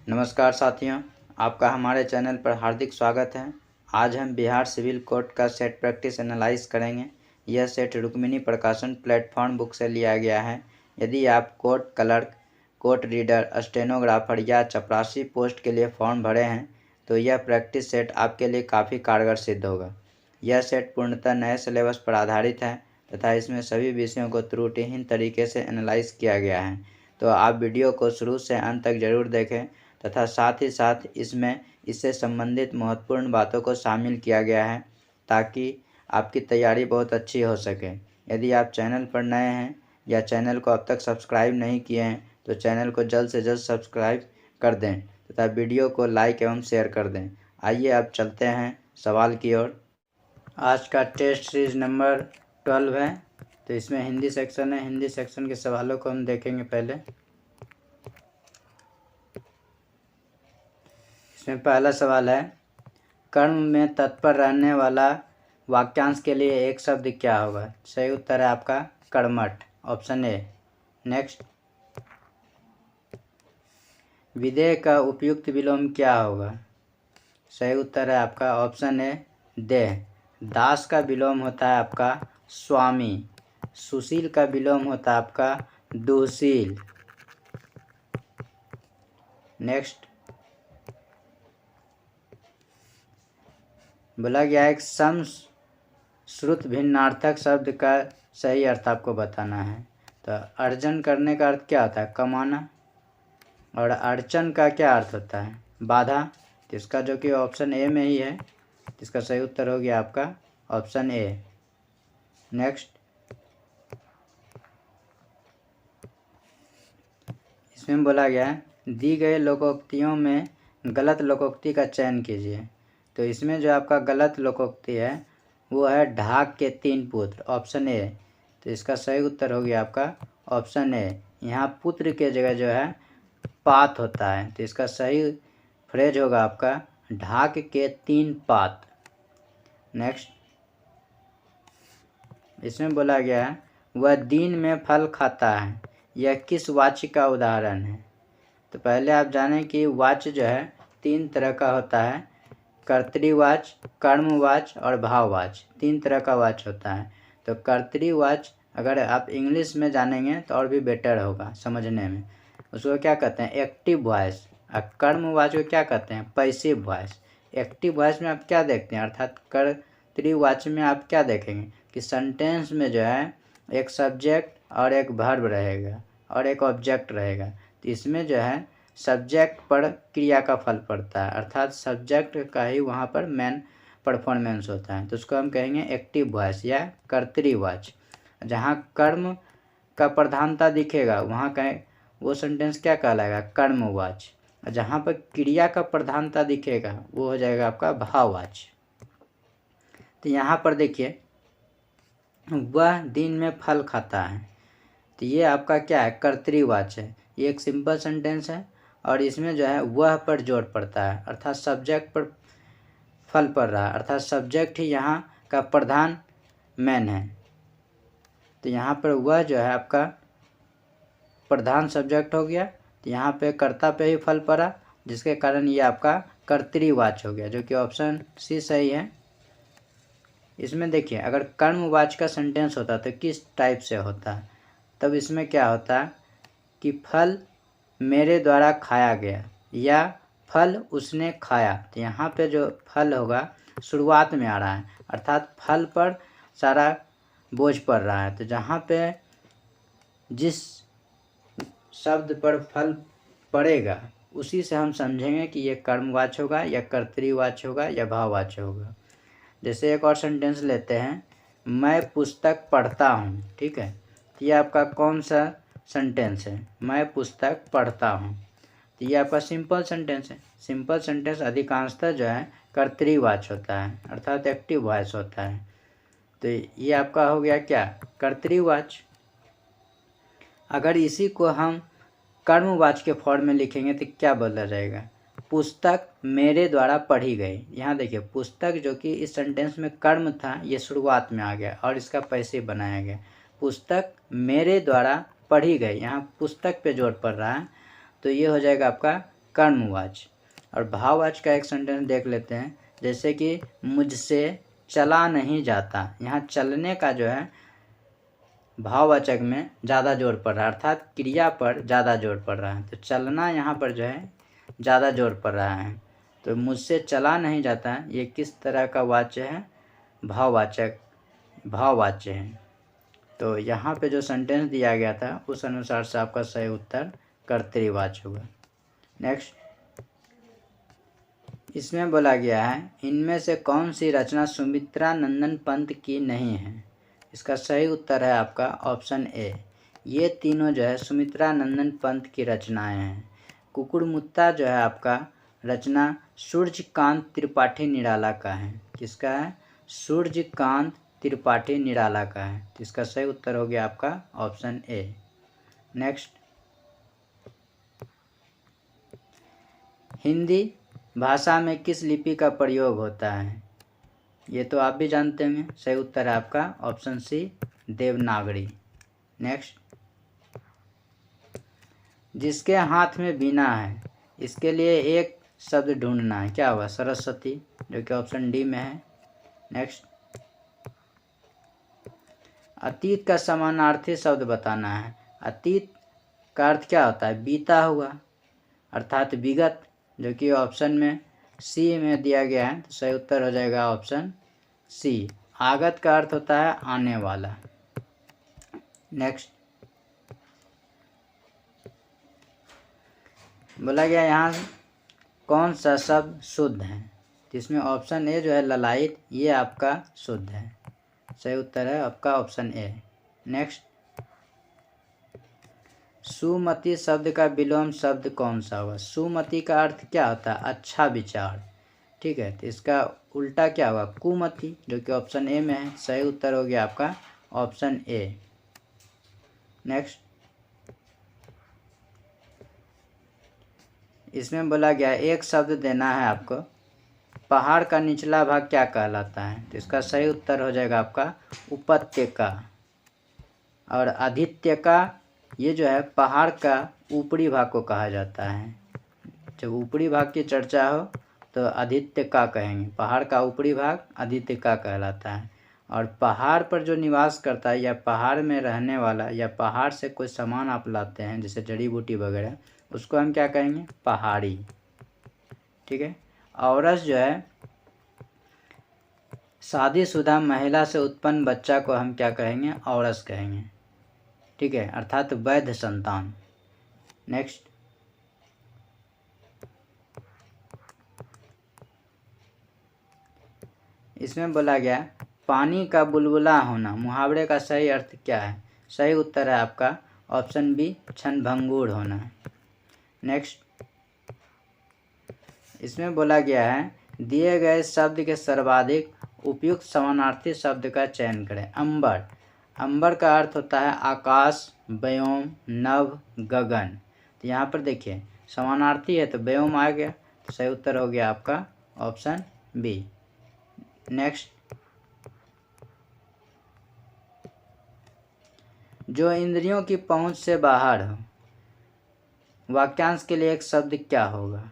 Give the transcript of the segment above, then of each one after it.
नमस्कार साथियों, आपका हमारे चैनल पर हार्दिक स्वागत है। आज हम बिहार सिविल कोर्ट का सेट प्रैक्टिस एनालाइज करेंगे। यह सेट रुक्मिणी प्रकाशन प्लेटफॉर्म बुक से लिया गया है। यदि आप court clerk, court reader, stenographer या चपरासी पोस्ट के लिए फॉर्म भरे हैं तो यह प्रैक्टिस सेट आपके लिए काफ़ी कारगर सिद्ध होगा। यह सेट पूर्णतः नए सिलेबस पर आधारित है तथा इसमें सभी विषयों को त्रुटिहीन तरीके से एनालाइज किया गया है। तो आप वीडियो को शुरू से अंत तक जरूर देखें तथा साथ ही साथ इसमें इससे संबंधित महत्वपूर्ण बातों को शामिल किया गया है ताकि आपकी तैयारी बहुत अच्छी हो सके। यदि आप चैनल पर नए हैं या चैनल को अब तक सब्सक्राइब नहीं किए हैं तो चैनल को जल्द से जल्द सब्सक्राइब कर दें तथा वीडियो को लाइक एवं शेयर कर दें। आइए अब चलते हैं सवाल की ओर। आज का टेस्ट सीरीज नंबर 12 है, तो इसमें हिंदी सेक्शन है। हिंदी सेक्शन के सवालों को हम देखेंगे। पहले इसमें पहला सवाल है, कर्म में तत्पर रहने वाला वाक्यांश के लिए एक शब्द क्या होगा? सही उत्तर है आपका कर्मठ, ऑप्शन ए। नेक्स्ट, विधेय का उपयुक्त विलोम क्या होगा? सही उत्तर है आपका ऑप्शन ए, देह। दास का विलोम होता है आपका स्वामी। सुशील का विलोम होता है आपका दुशील। नेक्स्ट, बोला गया एक सम श्रुत भिन्नार्थक शब्द का सही अर्थ आपको बताना है। तो अर्जन करने का अर्थ क्या होता है? कमाना। और अड़चन का क्या अर्थ होता है? बाधा। तो इसका जो कि ऑप्शन ए में ही है, इसका सही उत्तर हो गया आपका ऑप्शन ए। नेक्स्ट, इसमें बोला गया है दी गए लोकोक्तियों में गलत लोकोक्ति का चयन कीजिए। तो इसमें जो आपका गलत लोकोक्ति है वो है ढाक के 3 पुत्र, ऑप्शन ए। तो इसका सही उत्तर हो गया आपका ऑप्शन ए। यहाँ पुत्र के जगह जो है पात होता है, तो इसका सही फ्रेज होगा आपका ढाक के 3 पात। नेक्स्ट, इसमें बोला गया है वह दिन में फल खाता है, यह किस वाच्य का उदाहरण है? तो पहले आप जानें कि वाच्य जो है 3 तरह का होता है, कर्तृवाच्य, कर्मवाच्य और भाववाच्य। 3 तरह का वाच्य होता है। तो कर्तृवाच्य अगर आप इंग्लिश में जानेंगे तो और भी बेटर होगा समझने में। उसको क्या कहते हैं? Active voice. और कर्मवाच्य को क्या कहते हैं? Passive voice. एक्टिव वॉइस में आप क्या देखते हैं, अर्थात कर्तृवाच्य में आप क्या देखेंगे कि सेंटेंस में जो है एक सब्जेक्ट और एक वर्ब रहेगा और एक ऑब्जेक्ट रहेगा। तो इसमें जो है सब्जेक्ट पर क्रिया का फल पड़ता है, अर्थात सब्जेक्ट का ही वहाँ पर मेन परफॉर्मेंस होता है। तो उसको हम कहेंगे एक्टिव वॉइस या कर्तृवाच्य। जहाँ कर्म का प्रधानता दिखेगा वहाँ का वो सेंटेंस क्या कहलाएगा? कर्मवाच्य। जहाँ पर क्रिया का प्रधानता दिखेगा वो हो जाएगा आपका भाववाच्य। तो यहाँ पर देखिए वह दिन में फल खाता है, तो ये आपका क्या है? कर्तृवाच्य है। ये एक सिंपल सेंटेंस है और इसमें जो है वह पर जोर पड़ता है, अर्थात सब्जेक्ट पर फल पड़ रहा है, अर्थात सब्जेक्ट ही यहाँ का प्रधान मेन है। तो यहाँ पर वह जो है आपका प्रधान सब्जेक्ट हो गया, तो यहाँ पे कर्ता पे ही फल पड़ा, जिसके कारण ये आपका कर्तृवाच्य हो गया, जो कि ऑप्शन सी सही है। इसमें देखिए अगर कर्मवाच्य का सेंटेंस होता तो किस टाइप से होता? तब इसमें क्या होता कि फल मेरे द्वारा खाया गया या फल उसने खाया। तो यहाँ पे जो फल होगा शुरुआत में आ रहा है, अर्थात फल पर सारा बोझ पड़ रहा है। तो जहाँ पे जिस शब्द पर फल पड़ेगा उसी से हम समझेंगे कि ये कर्मवाच्य होगा या कर्तृवाच्य होगा या भाववाच्य होगा। जैसे एक और सेंटेंस लेते हैं, मैं पुस्तक पढ़ता हूँ। ठीक है, तो ये आपका कौन सा सेंटेंस है? मैं पुस्तक पढ़ता हूँ। तो ये आपका सिंपल सेंटेंस है। सिंपल सेंटेंस अधिकांशतः जो है कर्तृवाच्य होता है, अर्थात एक्टिव वॉइस होता है। तो ये आपका हो गया क्या? कर्तृवाच्य। अगर इसी को हम कर्मवाच्य के फॉर्म में लिखेंगे तो क्या बोला जाएगा? पुस्तक मेरे द्वारा पढ़ी गई। यहाँ देखिए पुस्तक जो कि इस सेंटेंस में कर्म था ये शुरुआत में आ गया और इसका पैसिव बनाया गया। पुस्तक मेरे द्वारा पढ़ी गई, यहाँ पुस्तक पे जोर पड़ रहा है, तो ये हो जाएगा आपका कर्मवाच्य। और भाववाच्य का एक सेंटेंस देख लेते हैं, जैसे कि मुझसे चला नहीं जाता। यहाँ चलने का जो है भाववाचक में ज़्यादा जोर पड़ रहा है, अर्थात क्रिया पर ज़्यादा जोर पड़ रहा है। तो चलना यहाँ पर जो है ज़्यादा जोर पड़ रहा है। तो मुझसे चला नहीं जाता है, ये किस तरह का वाच्य है? भाववाच्य है। तो यहाँ पे जो सेंटेंस दिया गया था उस अनुसार से आपका सही उत्तर कर्तृवाच्य होगा। नेक्स्ट, इसमें बोला गया है इनमें से कौन सी रचना सुमित्रा नंदन पंत की नहीं है? इसका सही उत्तर है आपका ऑप्शन ए। ये तीनों जो है सुमित्रा नंदन पंत की रचनाएं हैं। कुकुड़मुत्ता जो है आपका रचना सूर्यकांत त्रिपाठी निराला का है। किसका है? सूर्यकांत त्रिपाठी निराला का है। तो इसका सही उत्तर हो गया आपका ऑप्शन ए। नेक्स्ट, हिंदी भाषा में किस लिपि का प्रयोग होता है? ये तो आप भी जानते हैं। सही उत्तर है आपका ऑप्शन सी, देवनागरी। नेक्स्ट, जिसके हाथ में वीणा है, इसके लिए एक शब्द ढूंढना है, क्या हुआ? सरस्वती, जो कि ऑप्शन डी में है। नेक्स्ट, अतीत का समानार्थी शब्द बताना है। अतीत का अर्थ क्या होता है? बीता हुआ, अर्थात विगत, जो कि ऑप्शन में सी में दिया गया है। तो सही उत्तर हो जाएगा ऑप्शन सी। आगत का अर्थ होता है आने वाला। नेक्स्ट, बोला गया यहाँ कौन सा शब्द शुद्ध है? जिसमें ऑप्शन ए जो है ललायित, ये आपका शुद्ध है। सही उत्तर है आपका ऑप्शन ए। नेक्स्ट, सुमति शब्द का विलोम शब्द कौन सा होगा? सुमति का अर्थ क्या होता है? अच्छा विचार, ठीक है। तो इसका उल्टा क्या होगा? कुमति, जो कि ऑप्शन ए में है। सही उत्तर हो गया आपका ऑप्शन ए। नेक्स्ट, इसमें बोला गया एक शब्द देना है आपको, पहाड़ का निचला भाग क्या कहलाता है? तो इसका सही उत्तर हो जाएगा आपका उपत्यका। और आदित्यका, ये जो है पहाड़ का ऊपरी भाग को कहा जाता है। जब ऊपरी भाग की चर्चा हो तो आदित्यका कहेंगे। पहाड़ का ऊपरी भाग आदित्यका कहलाता है। और पहाड़ पर जो निवास करता है या पहाड़ में रहने वाला या पहाड़ से कोई सामान आप लाते हैं जैसे जड़ी बूटी वगैरह, उसको हम क्या कहेंगे? पहाड़ी, ठीक है। औरस जो है शादीशुदा महिला से उत्पन्न बच्चा को हम क्या कहेंगे? औरस कहेंगे, ठीक है, अर्थात वैध संतान। नेक्स्ट, इसमें बोला गया पानी का बुलबुला होना, मुहावरे का सही अर्थ क्या है? सही उत्तर है आपका ऑप्शन बी, क्षणभंगुर होना। नेक्स्ट, इसमें बोला गया है दिए गए शब्द के सर्वाधिक उपयुक्त समानार्थी शब्द का चयन करें। अंबर, अंबर का अर्थ होता है आकाश, व्योम, नभ, गगन। तो यहाँ पर देखिए समानार्थी है तो व्योम आ गया। तो सही उत्तर हो गया आपका ऑप्शन बी। नेक्स्ट, जो इंद्रियों की पहुंच से बाहर हो, वाक्यांश के लिए एक शब्द क्या होगा?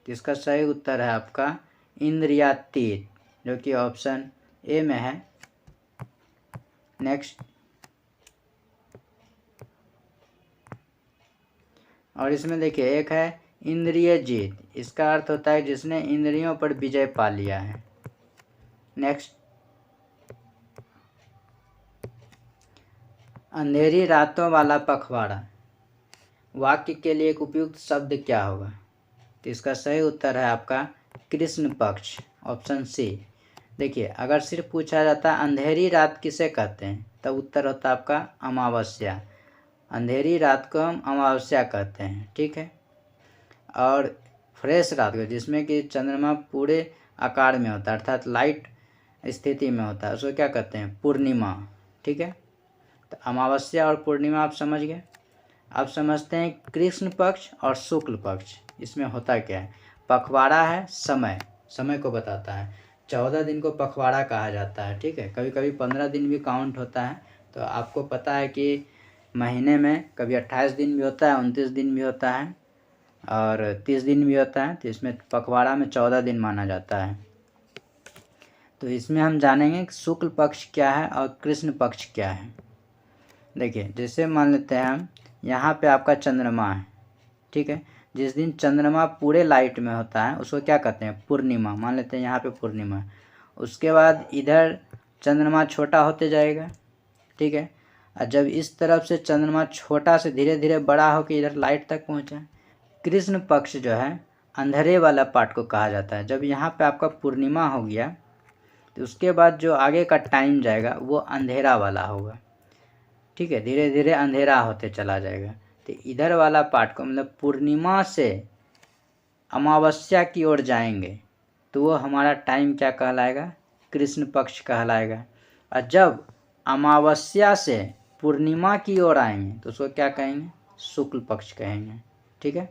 तो इसका सही उत्तर है आपका इंद्रियातीत, जो कि ऑप्शन ए में है। नेक्स्ट, और इसमें देखिए एक है इंद्रिय जीत, इसका अर्थ होता है जिसने इंद्रियों पर विजय पा लिया है। नेक्स्ट, अंधेरी रातों वाला पखवाड़ा, वाक्य के लिए एक उपयुक्त शब्द क्या होगा? तो इसका सही उत्तर है आपका कृष्ण पक्ष, ऑप्शन सी। देखिए अगर सिर्फ पूछा जाता अंधेरी रात किसे कहते हैं, तब उत्तर होता आपका अमावस्या। अंधेरी रात को हम अमावस्या कहते हैं, ठीक है। और फ्रेश रात को, जिसमें कि चंद्रमा पूरे आकार में होता है अर्थात लाइट स्थिति में होता है, उसको क्या कहते हैं? पूर्णिमा, ठीक है। तो अमावस्या और पूर्णिमा आप समझ गए। आप समझते हैं कृष्ण पक्ष और शुक्ल पक्ष, इसमें होता क्या है? पखवाड़ा है समय, समय को बताता है। 14 दिन को पखवाड़ा कहा जाता है, ठीक है। कभी कभी 15 दिन भी काउंट होता है। तो आपको पता है कि महीने में कभी 28 दिन भी होता है, 29 दिन भी होता है। और 30 दिन भी होता है, तो इसमें पखवाड़ा में 14 दिन माना जाता है। तो इसमें हम जानेंगे कि शुक्ल पक्ष क्या है और कृष्ण पक्ष क्या है। देखिए, जैसे मान लेते हैं हम, यहाँ पे आपका चंद्रमा है, ठीक है। जिस दिन चंद्रमा पूरे लाइट में होता है उसको क्या कहते हैं, पूर्णिमा। मान लेते हैं यहाँ पे पूर्णिमा। उसके बाद इधर चंद्रमा छोटा होते जाएगा, ठीक है। और जब इस तरफ से चंद्रमा छोटा से धीरे धीरे बड़ा होकर इधर लाइट तक पहुँचा, कृष्ण पक्ष जो है अंधेरे वाला पार्ट को कहा जाता है। जब यहाँ पे आपका पूर्णिमा हो गया तो उसके बाद जो आगे का टाइम जाएगा वो अंधेरा वाला होगा, ठीक है। धीरे धीरे अंधेरा होते चला जाएगा। तो इधर वाला पार्ट को मतलब पूर्णिमा से अमावस्या की ओर जाएंगे तो वो हमारा टाइम क्या कहलाएगा, कृष्ण पक्ष कहलाएगा। और जब अमावस्या से पूर्णिमा की ओर आएंगे तो उसको क्या कहेंगे, शुक्ल पक्ष कहेंगे, ठीक है।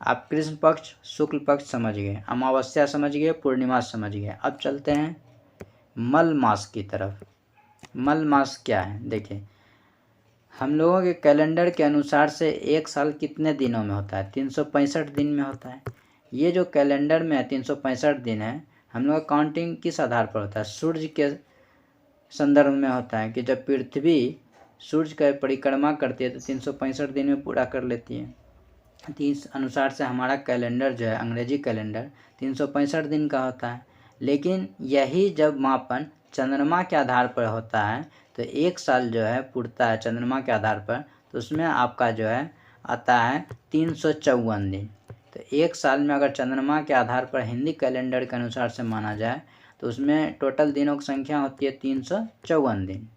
आप कृष्ण पक्ष शुक्ल पक्ष समझ गए, अमावस्या समझ गए, पूर्णिमा समझ गए। अब चलते हैं मल मास की तरफ। मल मास क्या है, देखिए हम लोगों के कैलेंडर के अनुसार से एक साल कितने दिनों में होता है, 365 दिन में होता है। ये जो कैलेंडर में है 365 दिन है, हम लोग का काउंटिंग किस आधार पर होता है, सूर्य के संदर्भ में होता है कि जब पृथ्वी सूर्य का परिक्रमा करती है तो 365 दिन में पूरा कर लेती है। तो इस अनुसार से हमारा कैलेंडर जो है, अंग्रेजी कैलेंडर 365 दिन का होता है। लेकिन यही जब मापन चंद्रमा के आधार पर होता है तो एक साल जो है पूर्ता है चंद्रमा के आधार पर, तो उसमें आपका जो है आता है 354 दिन। तो एक साल में अगर चंद्रमा के आधार पर हिंदी कैलेंडर के अनुसार से माना जाए तो उसमें टोटल दिनों की संख्या होती है 354 दिन।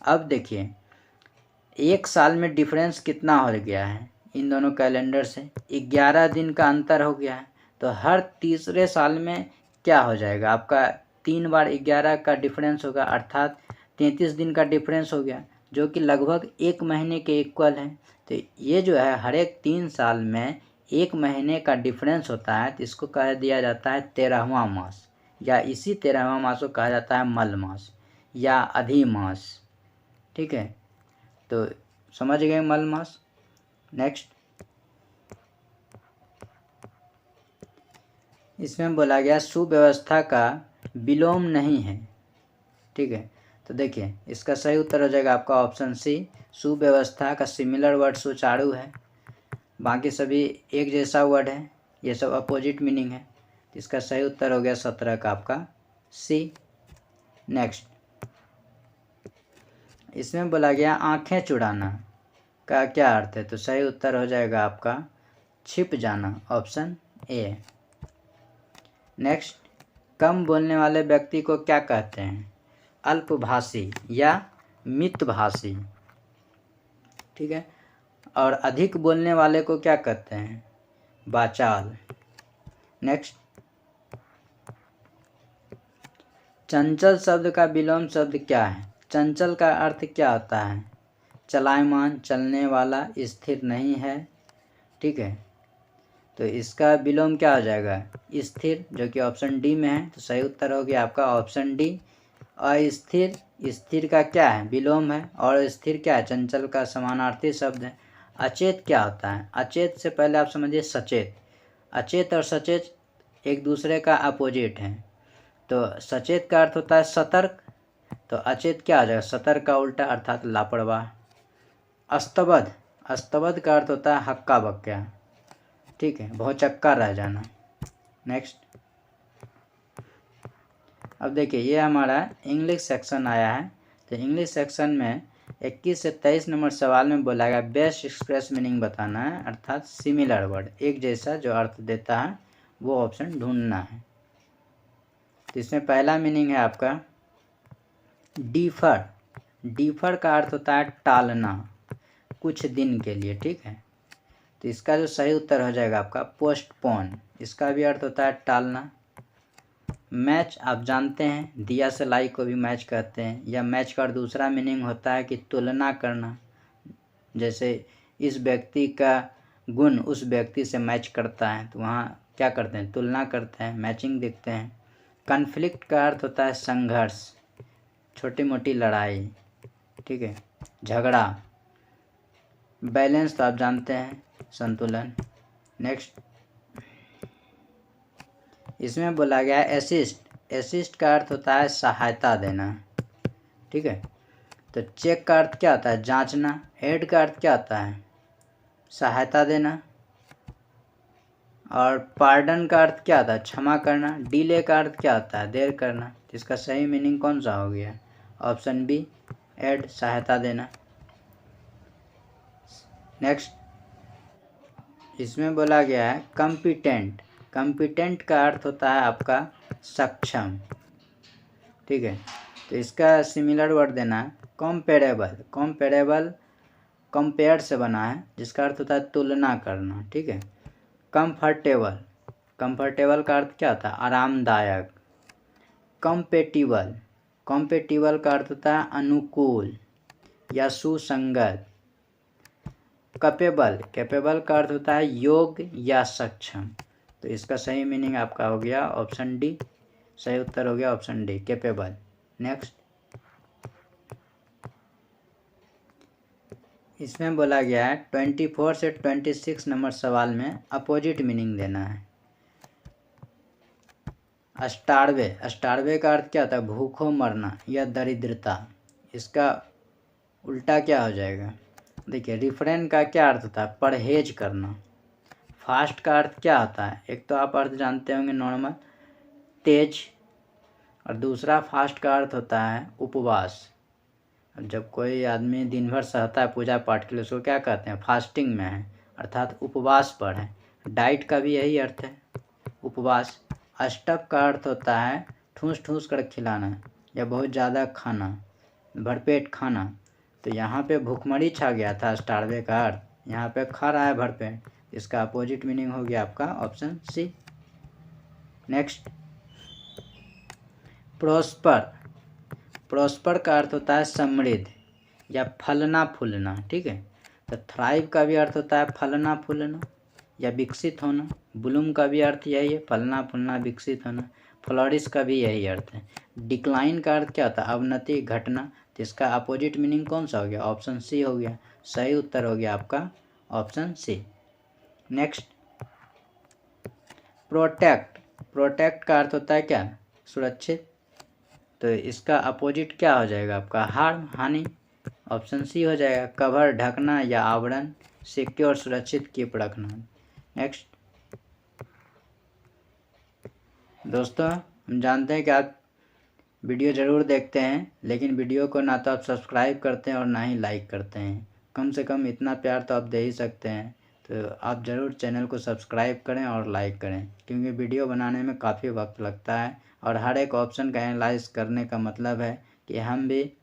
अब देखिए एक साल में डिफरेंस कितना हो गया है इन दोनों कैलेंडर से, 11 दिन का अंतर हो गया है। तो हर तीसरे साल में क्या हो जाएगा आपका, 3 बार 11 का डिफरेंस होगा, अर्थात 33 दिन का डिफरेंस हो गया, जो कि लगभग 1 महीने के इक्वल है। तो ये जो है हर एक 3 साल में 1 महीने का डिफरेंस होता है, तो इसको कह दिया जाता है 13वां मास, या इसी 13वां मास को कहा जाता है मल मास या अधिमास, ठीक है। तो समझ गए मल मास। नेक्स्ट, इसमें बोला गया सुव्यवस्था का विलोम नहीं है, ठीक है। तो देखिए इसका सही उत्तर हो जाएगा आपका ऑप्शन सी, सुव्यवस्था का सिमिलर वर्ड सुचारू है, बाकी सभी एक जैसा वर्ड है, ये सब अपोजिट मीनिंग है। इसका सही उत्तर हो गया 17 का आपका सी। नेक्स्ट, इसमें बोला गया आंखें चुराना का क्या अर्थ है, तो सही उत्तर हो जाएगा आपका छिप जाना, ऑप्शन ए। नेक्स्ट, कम बोलने वाले व्यक्ति को क्या कहते हैं, अल्पभाषी या मितभाषी, ठीक है। और अधिक बोलने वाले को क्या कहते हैं, वाचाल। नेक्स्ट, चंचल शब्द का विलोम शब्द क्या है, चंचल का अर्थ क्या होता है, चलायमान, चलने वाला, स्थिर नहीं है, ठीक है। तो इसका विलोम क्या हो जाएगा, स्थिर, जो कि ऑप्शन डी में है। तो सही उत्तर हो गया आपका ऑप्शन डी, अस्थिर। स्थिर का क्या है, विलोम है, और स्थिर क्या है, चंचल का समानार्थी शब्द है। अचेत क्या होता है, अचेत से पहले आप समझिए सचेत। अचेत और सचेत एक दूसरे का अपोजिट है। तो सचेत का अर्थ होता है सतर्क, तो अचेत क्या आ जाएगा, सतर्क का उल्टा अर्थात लापरवाह। अस्तबद्ध, अस्तबद्ध का अर्थ होता है हक्का बक्का, ठीक है, भौचक्का रह जाना। नेक्स्ट, अब देखिए ये हमारा इंग्लिश सेक्शन आया है। तो इंग्लिश सेक्शन में 21 से 23 नंबर सवाल में बोला गया बेस्ट एक्सप्रेस मीनिंग बताना है, अर्थात सिमिलर वर्ड, एक जैसा जो अर्थ देता है वो ऑप्शन ढूंढना है। तो इसमें पहला मीनिंग है आपका डीफर। डीफर का अर्थ होता है टालना, कुछ दिन के लिए, ठीक है। तो इसका जो सही उत्तर हो जाएगा आपका पोस्टपोन, इसका भी अर्थ होता है टालना। मैच आप जानते हैं, दिया से लाई को भी मैच कहते हैं, या मैच का दूसरा मीनिंग होता है कि तुलना करना, जैसे इस व्यक्ति का गुण उस व्यक्ति से मैच करता है, तो वहाँ क्या करते हैं, तुलना करते हैं, मैचिंग देखते हैं। कन्फ्लिक्ट का अर्थ होता है संघर्ष, छोटी मोटी लड़ाई, ठीक है, झगड़ा। बैलेंस तो आप जानते हैं, संतुलन। नेक्स्ट इसमें बोला गया है असिस्ट। असिस्ट का अर्थ होता है सहायता देना, ठीक है। तो चेक का अर्थ क्या होता है? जांचना। एड का अर्थ क्या होता है? सहायता देना। और पार्डन का अर्थ क्या होता है? क्षमा करना। डिले का अर्थ क्या होता है? देर करना। तो इसका सही मीनिंग कौन सा हो गया? ऑप्शन बी, एड, सहायता देना। नेक्स्ट इसमें बोला गया है कॉम्पिटेंट। कॉम्पिटेंट का अर्थ होता है आपका सक्षम, ठीक है। तो इसका सिमिलर वर्ड देना है कॉम्पेरेबल। कॉम्पेरेबल कंपेयर से बना है, जिसका अर्थ होता है तुलना करना, ठीक है। कंफर्टेबल। कंफर्टेबल का अर्थ क्या होता है? आरामदायक। कॉम्पेटिबल। कॉम्पेटिबल का अर्थ होता है अनुकूल या सुसंगत। कैपेबल। कैपेबल का अर्थ होता है योग्य या सक्षम। तो इसका सही मीनिंग आपका हो गया ऑप्शन डी। सही उत्तर हो गया ऑप्शन डी, कैपेबल। नेक्स्ट इसमें बोला गया है 24 से 26 नंबर सवाल में अपोजिट मीनिंग देना है। अस्टार्वे। अस्टार्वे का अर्थ क्या होता है? भूखों मरना या दरिद्रता। इसका उल्टा क्या हो जाएगा? देखिए, रिफ्रेन का क्या अर्थ होता है? परहेज करना। फास्ट का अर्थ क्या होता है? एक तो आप अर्थ जानते होंगे नॉर्मल, तेज, और दूसरा फास्ट का अर्थ होता है उपवास। जब कोई आदमी दिन भर सहता है पूजा पाठ के लिए, उसको क्या कहते हैं? फास्टिंग में है, अर्थात उपवास पर है। डाइट का भी यही अर्थ है, उपवास। अष्टक का अर्थ होता है ठूस ठूस कर खिलाना या बहुत ज़्यादा खाना, भरपेट खाना। तो यहाँ पे भूखमरी छा गया था स्टार्वे का अर्थ, यहाँ पे खा रहा है भरपेट। इसका अपोजिट मीनिंग हो गया आपका option C. Next prosper. Prosper का अर्थ होता है समृद्ध या फलना फूलना, ठीक है। तो थ्राइव का भी अर्थ होता है फलना फूलना या विकसित होना। ब्लूम का भी अर्थ यही है, फलना फूलना विकसित होना। फ्लोरिश का भी यही अर्थ है। डिक्लाइन का अर्थ क्या होता है? अवनति, घटना। तो इसका अपोजिट मीनिंग कौन सा हो गया? ऑप्शन सी हो गया। सही उत्तर हो गया आपका option C. Next protect. Protect का अर्थ होता है क्या? सुरक्षित। तो इसका अपोजिट क्या हो जाएगा आपका? हार्म, हानि। ऑप्शन सी हो जाएगा। कवर, ढकना या आवरण। सिक्योर, सुरक्षित, कीप, रखना। नेक्स्ट दोस्तों, हम जानते हैं कि आप वीडियो ज़रूर देखते हैं, लेकिन वीडियो को ना तो आप सब्सक्राइब करते हैं और ना ही लाइक करते हैं। कम से कम इतना प्यार तो आप दे ही सकते हैं। तो आप ज़रूर चैनल को सब्सक्राइब करें और लाइक करें, क्योंकि वीडियो बनाने में काफ़ी वक्त लगता है और हर एक ऑप्शन का एनालाइज करने का मतलब है कि हम भी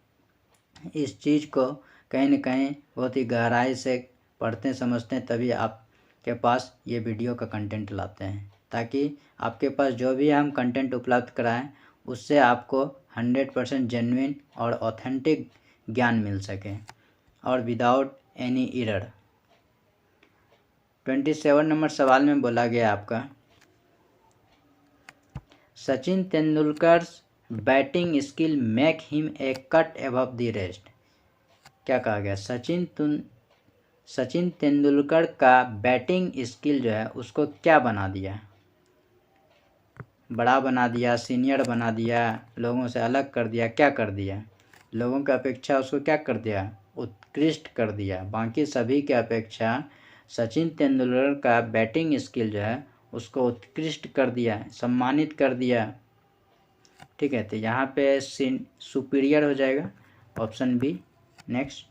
इस चीज़ को कहीं न कहीं बहुत ही गहराई से पढ़ते समझते हैं, तभी आपके पास ये वीडियो का कंटेंट लाते हैं, ताकि आपके पास जो भी हम कंटेंट उपलब्ध कराएं उससे आपको 100% जेन्युइन और ऑथेंटिक ज्ञान मिल सके और विदाउट एनी एरर। 27 नंबर सवाल में बोला गया आपका Sachin Tendulkar batting skill make him a cut above the rest. क्या कहा गया? सचिन तेंदुलकर का बैटिंग स्किल जो है उसको क्या बना दिया? बड़ा बना दिया, सीनियर बना दिया, लोगों से अलग कर दिया, क्या कर दिया? लोगों की अपेक्षा उसको क्या कर दिया? उत्कृष्ट कर दिया। बाकी सभी की अपेक्षा सचिन तेंदुलकर का बैटिंग स्किल जो है उसको उत्कृष्ट कर दिया, सम्मानित कर दिया, ठीक है। तो यहाँ पे सुपीरियर हो जाएगा, option B. Next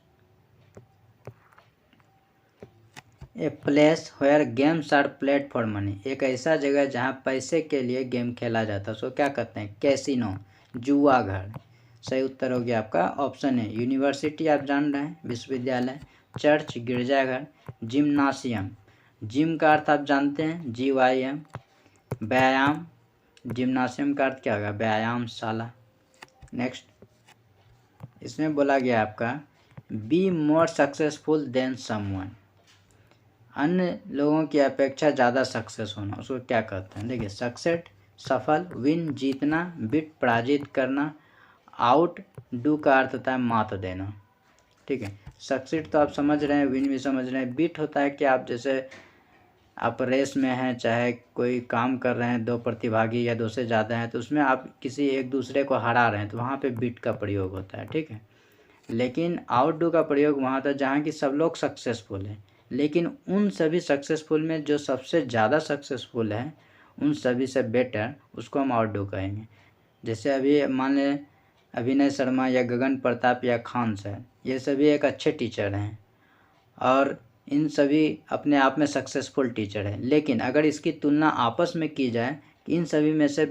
a place where games are played for money. एक ऐसा जगह जहाँ पैसे के लिए गेम खेला जाता है उसको क्या कहते हैं? कैसीनो, जुआ घर। सही उत्तर हो गया आपका ऑप्शन है। यूनिवर्सिटी आप जान रहे हैं, विश्वविद्यालय। चर्च, गिरजाघर। जिम्नासियम। जिम का अर्थ आप जानते हैं, GYM, व्यायाम। जिम्नासियम का अर्थ क्या होगा? व्यायामशाला। नेक्स्ट इसमें बोला गया आपका be more successful than someone. अन्य लोगों की अपेक्षा ज़्यादा सक्सेस होना, उसको क्या कहते हैं? देखिए, सक्सेस सफल, विन जीतना, बिट पराजित करना, आउट डू का अर्थ होता है मात देना, ठीक है। सक्सेस तो आप समझ रहे हैं, विन भी समझ रहे हैं। बिट होता है कि आप जैसे आप रेस में हैं, चाहे कोई काम कर रहे हैं, दो प्रतिभागी या दो से ज़्यादा हैं, तो उसमें आप किसी एक दूसरे को हरा रहे हैं तो वहाँ पे बीट का प्रयोग होता है, ठीक है। लेकिन आउटडू का प्रयोग वहाँ था जहाँ की सब लोग सक्सेसफुल हैं, लेकिन उन सभी सक्सेसफुल में जो सबसे ज़्यादा सक्सेसफुल है उन सभी से बेटर, उसको हम आउटडू कहेंगे। जैसे अभी मान लें अभिनय शर्मा या गगन प्रताप या खान सर, ये सभी एक अच्छे टीचर हैं और इन सभी अपने आप में सक्सेसफुल टीचर हैं, लेकिन अगर इसकी तुलना आपस में की जाए कि इन सभी में से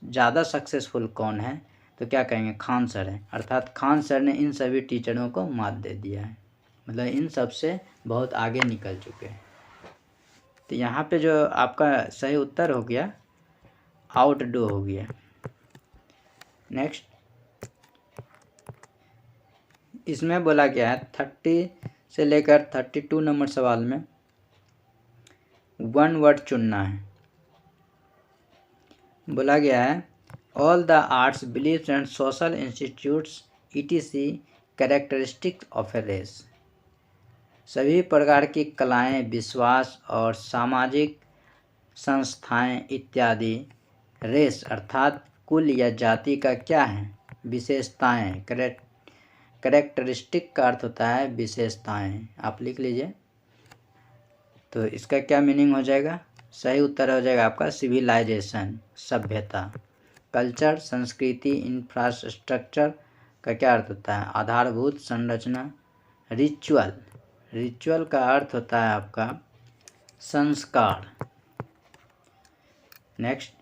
ज़्यादा सक्सेसफुल कौन है, तो क्या कहेंगे, खान सर हैं। अर्थात खान सर ने इन सभी टीचरों को मात दे दिया है, मतलब इन सब से बहुत आगे निकल चुके हैं। तो यहाँ पे जो आपका सही उत्तर हो गया आउटडू हो गया। नेक्स्ट, इसमें बोला गया है 30 से लेकर 32 नंबर सवाल में वन वर्ड चुनना है। बोला गया है all the arts believes and social institutes ETC characteristics of a race. सभी प्रकार की कलाएं, विश्वास और सामाजिक संस्थाएं इत्यादि रेस अर्थात कुल या जाति का क्या है, विशेषताएं। कैरेक्टरिस्टिक का अर्थ होता है विशेषताएं, आप लिख लीजिए। तो इसका क्या मीनिंग हो जाएगा, सही उत्तर हो जाएगा आपका सिविलाइजेशन, सभ्यता। कल्चर, संस्कृति। इंफ्रास्ट्रक्चर का क्या अर्थ होता है, आधारभूत संरचना। रिचुअल, रिचुअल का अर्थ होता है आपका संस्कार। नेक्स्ट,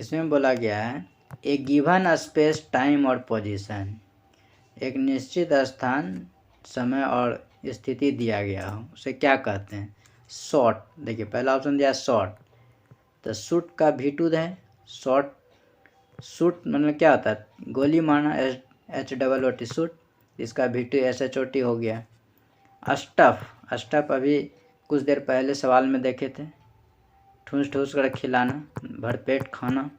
इसमें बोला गया है ए गिवन स्पेस, टाइम और पोजीशन। एक निश्चित स्थान, समय और स्थिति दिया गया हो, उसे क्या कहते हैं, शॉट। देखिए पहला ऑप्शन दिया शॉट, तो शूट का भी2 है, शॉट। शूट मतलब क्या होता है, गोली मारना, HOOT शूट, इसका भी2 SHOT हो गया। स्टफ, स्टफ अभी कुछ देर पहले सवाल में देखे थे, ठूस ठूस कर खिलाना, भरपेट खाना।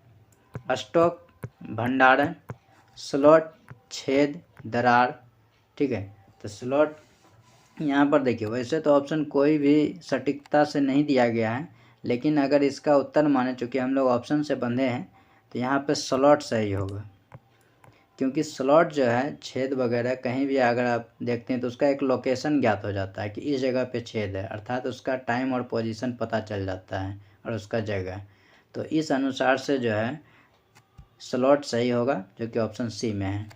स्टॉक, भंडारण। स्लॉट, छेद, दरार, ठीक है। तो स्लॉट यहाँ पर देखिए वैसे तो ऑप्शन कोई भी सटीकता से नहीं दिया गया है, लेकिन अगर इसका उत्तर माने, चूँकि हम लोग ऑप्शन से बंधे हैं, तो यहाँ पे स्लॉट सही होगा, क्योंकि स्लॉट जो है छेद वगैरह कहीं भी अगर आप देखते हैं तो उसका एक लोकेशन ज्ञात हो जाता है कि इस जगह पे छेद है, अर्थात उसका टाइम और पोजीशन पता चल जाता है और उसका जगह। तो इस अनुसार से जो है स्लॉट सही होगा, जो कि ऑप्शन सी में है।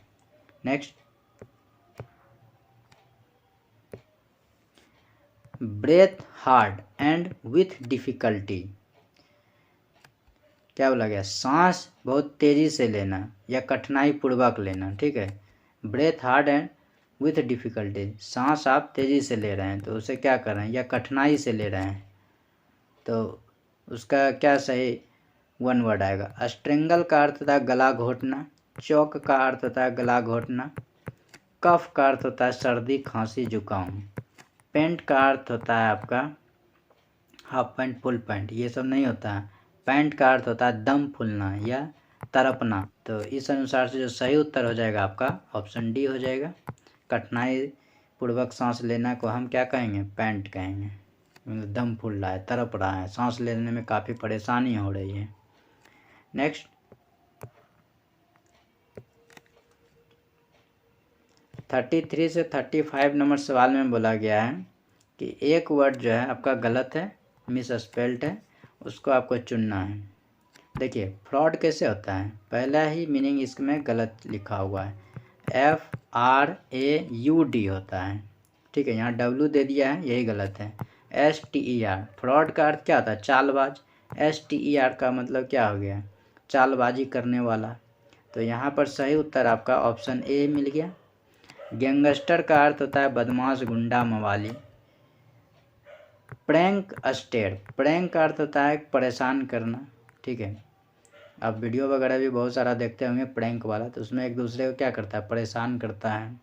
Next, breathe hard and with difficulty. क्या बोला गया, सांस बहुत तेज़ी से लेना या कठिनाई पूर्वक लेना, ठीक है। Breathe hard and with difficulty, सांस आप तेज़ी से ले रहे हैं तो उसे क्या कर रहे हैं, या कठिनाई से ले रहे हैं, तो उसका क्या सही वन वर्ड आएगा। स्ट्रेंगल का अर्थ होता है गला घोटना। चौक का अर्थ होता है गला घोटना। कफ का अर्थ होता है सर्दी, खांसी, जुकाम। पैंट का अर्थ होता है आपका हाफ पैंट, फुल पैंट, ये सब नहीं होता है। पैंट का अर्थ होता है दम फूलना या तड़पना। तो इस अनुसार से जो सही उत्तर हो जाएगा आपका ऑप्शन डी हो जाएगा। कठिनाई पूर्वक सांस लेना को हम क्या कहेंगे, पैंट कहेंगे। दम फूल रहा है, तड़प रहा है, सांस लेने में काफ़ी परेशानी हो रही है। नेक्स्ट, 33 से 35 नंबर सवाल में बोला गया है कि एक वर्ड जो है आपका गलत है, मिस स्पेल्ड है, उसको आपको चुनना है। देखिए फ्रॉड कैसे होता है, पहला ही मीनिंग इसमें गलत लिखा हुआ है, FRAUD होता है, ठीक है। यहाँ W दे दिया है, यही गलत है। STER, फ्रॉड का अर्थ क्या होता है, चालबाज। STER का मतलब क्या हो गया, चालबाजी करने वाला। तो यहाँ पर सही उत्तर आपका ऑप्शन ए मिल गया। गैंगस्टर का अर्थ होता है बदमाश, गुंडा, मवाली। प्रैंक स्टेर, प्रैंक का अर्थ होता है परेशान करना, ठीक है। आप वीडियो वगैरह भी बहुत सारा देखते होंगे प्रैंक वाला, तो उसमें एक दूसरे को क्या करता है, परेशान करता है,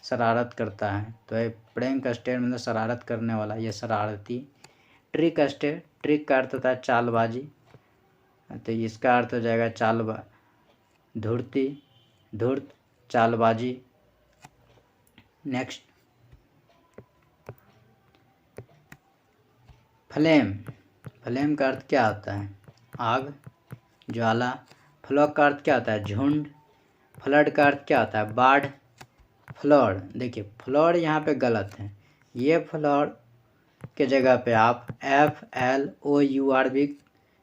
शरारत करता है। तो ये प्रैंक स्टेर मतलब शरारत करने वाला, ये शरारती। ट्रिक स्टेर, ट्रिक का अर्थ होता है चालबाजी, तो इसका अर्थ हो जाएगा धूर्ती, धूर्त, चालबाजी। नेक्स्ट, फ्लेम, फ्लेम का अर्थ क्या होता है? आग, ज्वाला। फ्लॉक का अर्थ क्या होता है? झुंड। फ्लड का अर्थ क्या होता है? बाढ़। फ्लड, देखिए फ्लड यहाँ पे गलत है, ये फ्लड के जगह पे आप FLOUR भी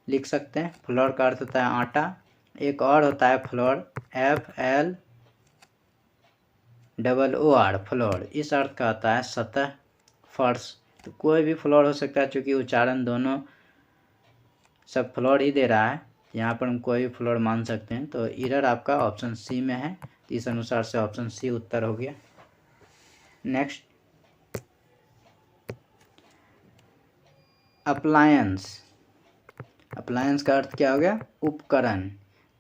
लिख सकते हैं। फ्लोर का अर्थ होता है आटा। एक और होता है फ्लोर, FLOOR, फ्लोर, इस अर्थ का होता है सतह, फर्श। तो कोई भी फ्लोर हो सकता है, क्योंकि उच्चारण दोनों सब फ्लोर ही दे रहा है, यहाँ पर हम कोई भी फ्लोर मान सकते हैं। तो इरर आपका ऑप्शन सी में है, तो इस अनुसार से ऑप्शन सी उत्तर हो गया। Next, appliance. अप्लायंस का अर्थ क्या हो गया? उपकरण।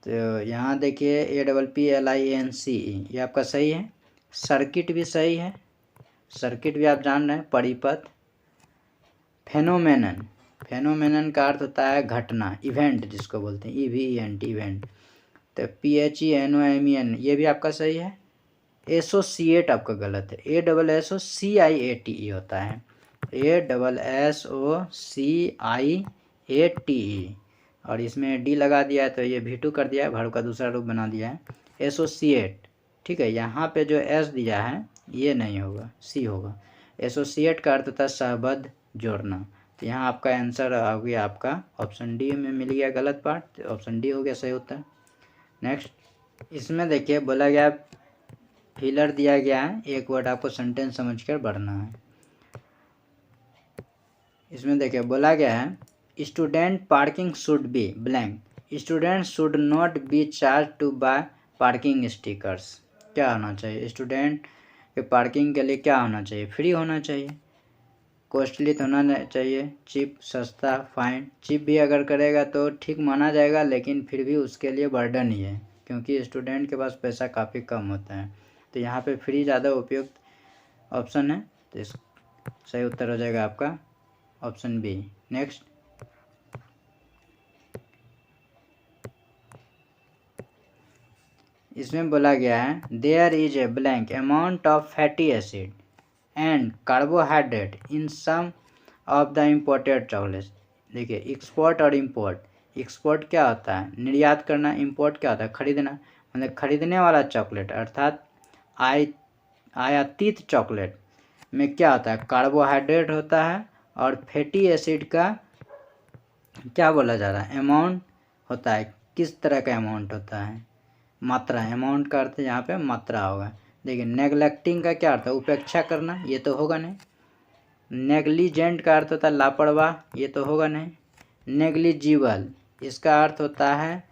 तो यहाँ देखिए APPLINCE, ये आपका सही है। सर्किट भी सही है, सर्किट भी आप जान रहे हैं, परिपथ। फेनोमेनन, फेनोमेनन का अर्थ होता है घटना, इवेंट जिसको बोलते हैं, EVENT, इवेंट। तो PHENOMEN, ये भी आपका सही है। एसोसिएट आपका गलत है, ASSOCIATE होता है, ASSOCIATE, और इसमें डी लगा दिया है तो ये V2 कर दिया है, वर्ब का दूसरा रूप बना दिया है, एसोसिएट। ठीक है, यहाँ पे जो एस दिया है ये नहीं होगा, सी होगा। एसोसिएट का अर्थ होता है सहबद्ध, जोड़ना। तो यहाँ आपका आंसर हो गया आपका ऑप्शन डी में मिल गया गलत पार्ट, तो ऑप्शन डी हो गया सही उत्तर। नेक्स्ट, इसमें देखिए बोला गया फिलर दिया गया है, एक वर्ड आपको सेंटेंस समझकर बढ़ना है। इसमें देखिए बोला गया है student parking should be blank, student should not be charge to buy parking stickers. क्या होना चाहिए? स्टूडेंट के पार्किंग के लिए क्या होना चाहिए? फ्री होना चाहिए। कॉस्टली तो होना चाहिए, चीप, सस्ता, फाइन। चीप भी अगर करेगा तो ठीक माना जाएगा, लेकिन फिर भी उसके लिए बर्डन ही है, क्योंकि स्टूडेंट के पास पैसा काफ़ी कम होता है। तो यहाँ पे फ्री ज़्यादा उपयुक्त ऑप्शन है, तो इस सही उत्तर हो जाएगा आपका ऑप्शन बी। नेक्स्ट, इसमें बोला गया है there is a blank amount of fatty acid and carbohydrate in some of the imported chocolates. देखिए एक्सपोर्ट और इम्पोर्ट, एक्सपोर्ट क्या होता है? निर्यात करना, इम्पोर्ट क्या होता है? खरीदना। मतलब खरीदने वाला चॉकलेट अर्थात आयातित चॉकलेट में क्या होता है? कार्बोहाइड्रेट होता है, और फैटी एसिड का क्या बोला जा रहा है? अमाउंट होता है। किस तरह का अमाउंट होता है? मात्रा। अमाउंट का अर्थ यहाँ पे मात्रा होगा। देखिए नेग्लेक्टिंग का क्या अर्थ है? उपेक्षा करना, ये तो होगा नहीं। नेग्लिजेंट का अर्थ होता है लापरवाह, ये तो होगा नहीं। नेग्लिजिबल, इसका अर्थ होता है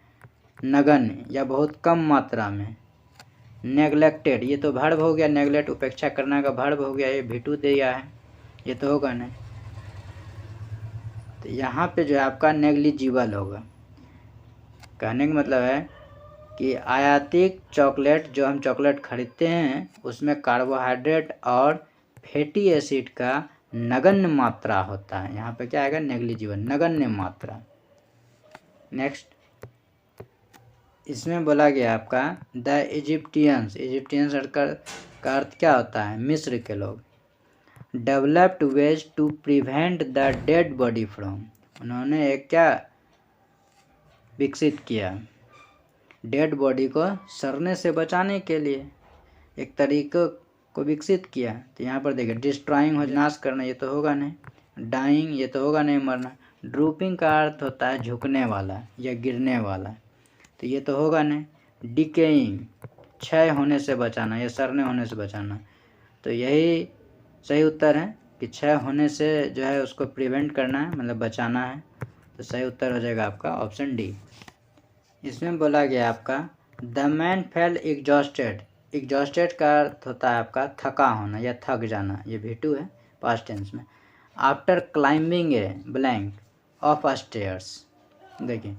नगण्य या बहुत कम मात्रा में। नेग्लेक्टेड, ये तो वर्ब हो गया, नेग्लेक्ट उपेक्षा करना का वर्ब हो गया, ये V2 दिया है, ये तो होगा नहीं। तो यहाँ पे जो है आपका नेग्लिजिबल होगा। कहने का मतलब है कि आयातित चॉकलेट, जो हम चॉकलेट खरीदते हैं उसमें कार्बोहाइड्रेट और फैटी एसिड का नगण्य मात्रा होता है। यहाँ पे क्या आएगा? नेग्लिजिबल, नगण्य मात्रा। नेक्स्ट, इसमें बोला गया आपका द इजिप्टियंस, इजिप्टियंस का अर्थ क्या होता है? मिस्र के लोग। Developed ways to prevent the dead body from, उन्होंने एक क्या विकसित किया? डेड बॉडी को सड़ने से बचाने के लिए एक तरीके को विकसित किया। तो यहाँ पर देखिए डिस्ट्रॉइंग, हो नाश करना, ये तो होगा नहीं। डाइंग, ये तो होगा नहीं, मरना। ड्रूपिंग का अर्थ होता है झुकने वाला या गिरने वाला, तो ये तो होगा नहीं। डिकेइंग, क्षय होने से बचाना या सड़ने होने से बचाना, तो यही सही उत्तर है कि क्षय होने से जो है उसको प्रिवेंट करना है, मतलब बचाना है। तो सही उत्तर हो जाएगा आपका ऑप्शन डी। इसमें बोला गया आपका the man fail exhausted, exhausted का अर्थ होता है आपका थका होना या थक जाना, ये V2 है पास्ट टेंस में। After climbing a blank of stairs, देखिए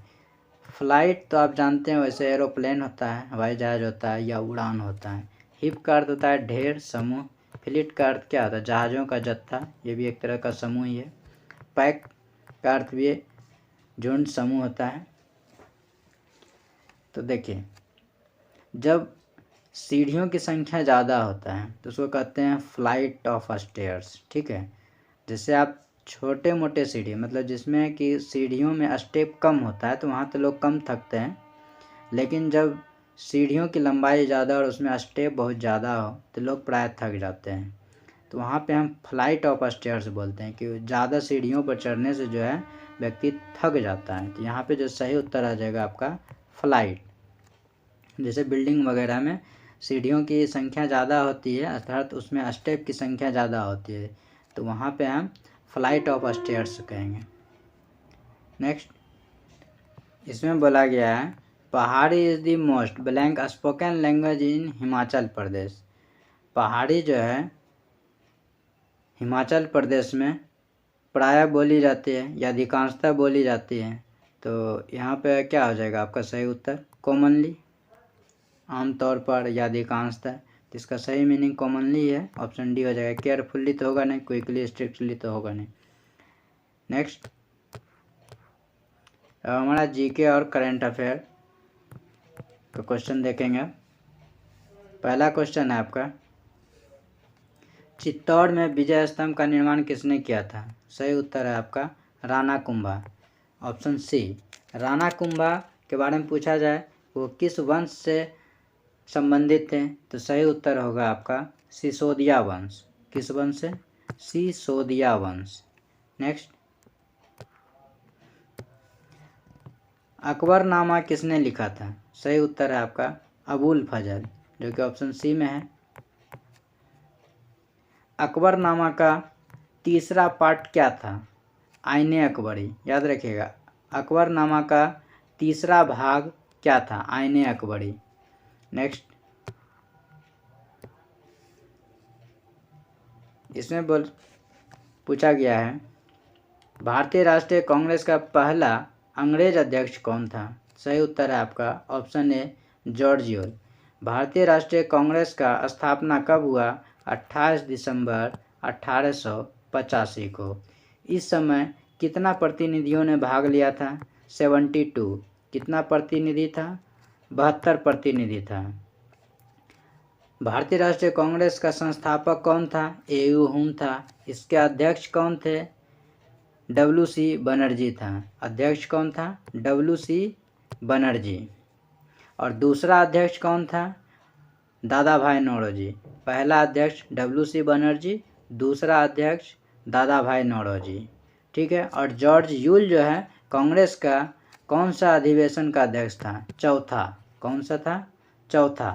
फ्लाइट तो आप जानते हैं, वैसे एरोप्लेन होता है, हवाई जहाज होता है या उड़ान होता है। हिप का अर्थ होता है ढेर, समूह। फ्लीट का अर्थ क्या होता है? जहाज़ों का जत्था, ये भी एक तरह का समूह ही है। पैक का अर्थ भी झुंड, समूह होता है। तो देखिए जब सीढ़ियों की संख्या ज़्यादा होता है तो उसको कहते हैं फ्लाइट ऑफ स्टेयर्स। ठीक है, जैसे आप छोटे मोटे सीढ़ी मतलब जिसमें कि सीढ़ियों में स्टेप कम होता है तो वहाँ तो लोग कम थकते हैं, लेकिन जब सीढ़ियों की लंबाई ज़्यादा और उसमें स्टेप बहुत ज़्यादा हो तो लोग प्राय थक जाते हैं। तो वहाँ पे हम फ्लाइट ऑफ स्टेयर्स बोलते हैं कि ज़्यादा सीढ़ियों पर चढ़ने से जो है व्यक्ति थक जाता है। तो यहाँ पे जो सही उत्तर आ जाएगा आपका फ्लाइट। जैसे बिल्डिंग वगैरह में सीढ़ियों की संख्या ज़्यादा होती है अर्थात उसमें स्टेप की संख्या ज़्यादा होती है, तो वहाँ पे हम फ्लाइट ऑफ स्टेयर्स कहेंगे। नेक्स्ट, इसमें बोला गया है Pahari is the most blank spoken language in Himachal Pradesh. Pahari जो है हिमाचल प्रदेश में प्रायः बोली जाती है या अधिकांशतः बोली जाती है। तो यहाँ पे क्या हो जाएगा आपका सही उत्तर? कॉमनली, आमतौर पर या अधिकांशतः। तो इसका सही मीनिंग कॉमनली है, ऑप्शन डी हो जाएगा। केयरफुली तो होगा नहीं, क्विकली स्ट्रिक्टली तो होगा नहीं। नेक्स्ट, हमारा जीके और करंट अफेयर का क्वेश्चन देखेंगे। पहला क्वेश्चन है आपका, चित्तौड़ में विजय स्तंभ का निर्माण किसने किया था? सही उत्तर है आपका राणा कुंभा, ऑप्शन सी। राणा कुंभा के बारे में पूछा जाए वो किस वंश से संबंधित थे? तो सही उत्तर होगा आपका सिसोदिया वंश। किस वंश से? सिसोदिया वंश। नेक्स्ट, अकबरनामा किसने लिखा था? सही उत्तर है आपका अबुल फजल, जो कि ऑप्शन सी में है। अकबरनामा का तीसरा पार्ट क्या था? आईने अकबरी, याद रखिएगा। अकबरनामा का तीसरा भाग क्या था? आईने अकबरी। नेक्स्ट, इसमें पूछा गया है भारतीय राष्ट्रीय कांग्रेस का पहला अंग्रेज अध्यक्ष कौन था? सही उत्तर है आपका ऑप्शन ए जॉर्ज यूल। भारतीय राष्ट्रीय कांग्रेस का स्थापना कब हुआ? 28 दिसंबर 1885 को। इस समय कितना प्रतिनिधियों ने भाग लिया था? 72। कितना प्रतिनिधि था? 72 प्रतिनिधि था। भारतीय राष्ट्रीय कांग्रेस का संस्थापक कौन था? ए.यू. हुम था। इसके अध्यक्ष कौन थे? डब्ल्यू.सी. बनर्जी था। अध्यक्ष कौन था? डब्ल्यू.सी. बनर्जी। और दूसरा अध्यक्ष कौन था? दादा भाई नौरोजी। पहला अध्यक्ष डब्ल्यू.सी. बनर्जी, दूसरा अध्यक्ष दादा भाई नौरोजी। ठीक है। और जॉर्ज यूल जो है कांग्रेस का कौन सा अधिवेशन का अध्यक्ष था? चौथा। कौन सा था? चौथा।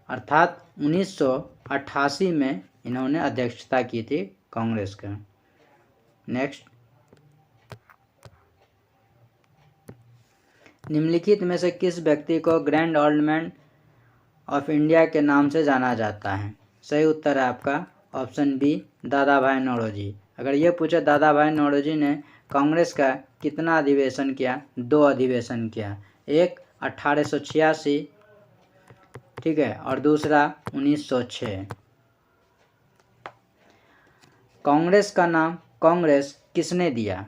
अर्थात 1988 में इन्होंने अध्यक्षता की थी कांग्रेस का। नेक्स्ट, निम्नलिखित में से किस व्यक्ति को grand old man of India के नाम से जाना जाता है? सही उत्तर है आपका ऑप्शन बी दादा भाई नौरोजी। अगर ये पूछे दादा भाई नौरोजी ने कांग्रेस का कितना अधिवेशन किया? 2 अधिवेशन किया। एक 1886, ठीक है, और दूसरा 1906। कांग्रेस का नाम कांग्रेस किसने दिया?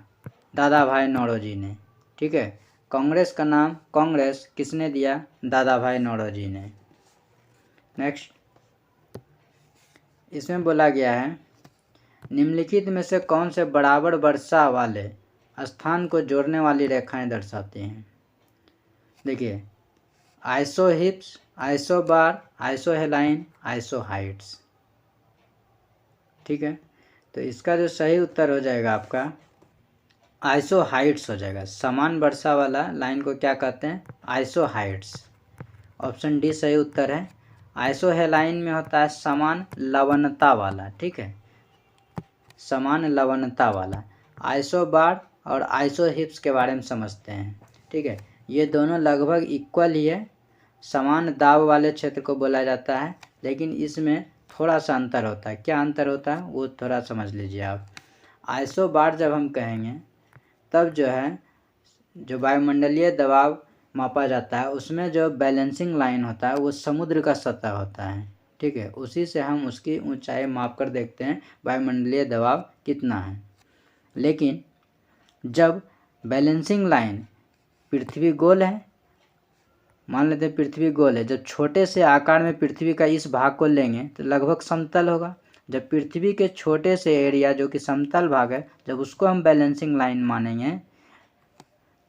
दादा भाई नौरोजी ने। ठीक है, कांग्रेस का नाम कांग्रेस किसने दिया? दादा भाई नौरोजी ने। नेक्स्ट, इसमें बोला गया है निम्नलिखित में से कौन से बराबर वर्षा वाले स्थान को जोड़ने वाली रेखाएं दर्शाती हैं? देखिए, आइसोहिप्स, आइसोबार, आइसोहेलाइन, आइसोहाइट्स। ठीक है, तो इसका जो सही उत्तर हो जाएगा आपका आइसोहाइट्स हो जाएगा। समान वर्षा वाला लाइन को क्या कहते हैं? आइसोहाइट्स। ऑप्शन डी सही उत्तर है। आइसोहेलाइन में होता है समान लवणता वाला। ठीक है, समान लवणता वाला। आइसोबार और आइसोहिप्स के बारे में समझते हैं। ठीक है, ये दोनों लगभग इक्वल ही है। समान दाब वाले क्षेत्र को बोला जाता है, लेकिन इसमें थोड़ा सा अंतर होता है। क्या अंतर होता है वो थोड़ा समझ लीजिए आप। आइसोबार जब हम कहेंगे तब जो है जो वायुमंडलीय दबाव मापा जाता है उसमें जो बैलेंसिंग लाइन होता है वो समुद्र का सतह होता है। ठीक है, उसी से हम उसकी ऊंचाई माप कर देखते हैं वायुमंडलीय दबाव कितना है। लेकिन जब बैलेंसिंग लाइन पृथ्वी गोल है, मान लेते हैं पृथ्वी गोल है, जब छोटे से आकार में पृथ्वी का इस भाग को लेंगे तो लगभग समतल होगा। जब पृथ्वी के छोटे से एरिया जो कि समतल भाग है, जब उसको हम बैलेंसिंग लाइन मानेंगे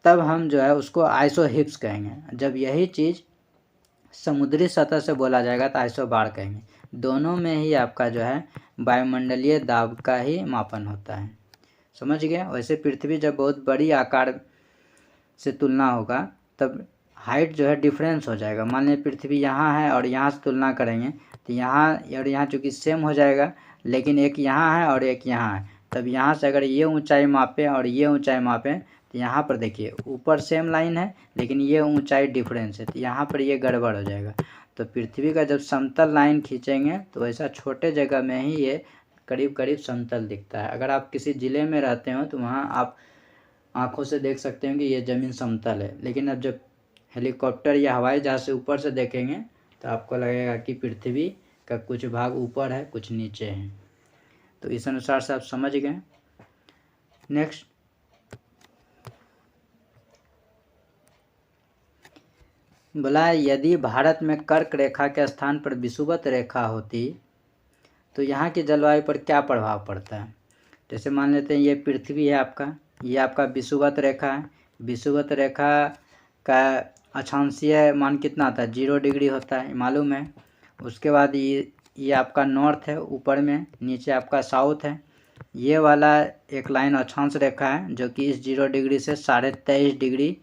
तब हम जो है उसको आइसोहिप्स कहेंगे। जब यही चीज़ समुद्री सतह से बोला जाएगा तो आइसोबार कहेंगे। दोनों में ही आपका जो है वायुमंडलीय दाब का ही मापन होता है। समझ गए। वैसे पृथ्वी जब बहुत बड़ी आकार से तुलना होगा तब हाइट जो है डिफरेंस हो जाएगा। मान लीजिए पृथ्वी यहाँ है और यहाँ से तुलना करेंगे तो यहाँ और यहाँ चूँकि सेम हो जाएगा, लेकिन एक यहाँ है और एक यहाँ है, तब यहाँ से अगर ये ऊंचाई मापें और ये ऊंचाई मापें तो यहाँ पर देखिए ऊपर सेम लाइन है लेकिन ये ऊंचाई डिफरेंस है, तो यहाँ पर ये गड़बड़ हो जाएगा। तो पृथ्वी का जब समतल लाइन खींचेंगे तो ऐसा छोटे जगह में ही ये करीब करीब समतल दिखता है। अगर आप किसी ज़िले में रहते हो तो वहाँ आप आँखों से देख सकते हो कि ये ज़मीन समतल है, लेकिन अब जब हेलीकॉप्टर या हवाई जहाज़ से ऊपर से देखेंगे तो आपको लगेगा कि पृथ्वी का कुछ भाग ऊपर है कुछ नीचे है। तो इस अनुसार से आप समझ गए। नेक्स्ट, बोला यदि भारत में कर्क रेखा के स्थान पर विषुवत रेखा होती तो यहाँ की जलवायु पर क्या प्रभाव पड़ता है। जैसे मान लेते हैं ये पृथ्वी है आपका, ये आपका विषुवत रेखा है। विषुवत रेखा का अक्षांशीय मान कितना आता है, 0 डिग्री होता है, मालूम है। उसके बाद ये आपका नॉर्थ है ऊपर में, नीचे आपका साउथ है। ये वाला एक लाइन अक्षांश रेखा है जो कि इस 0 डिग्री से 23.5 डिग्री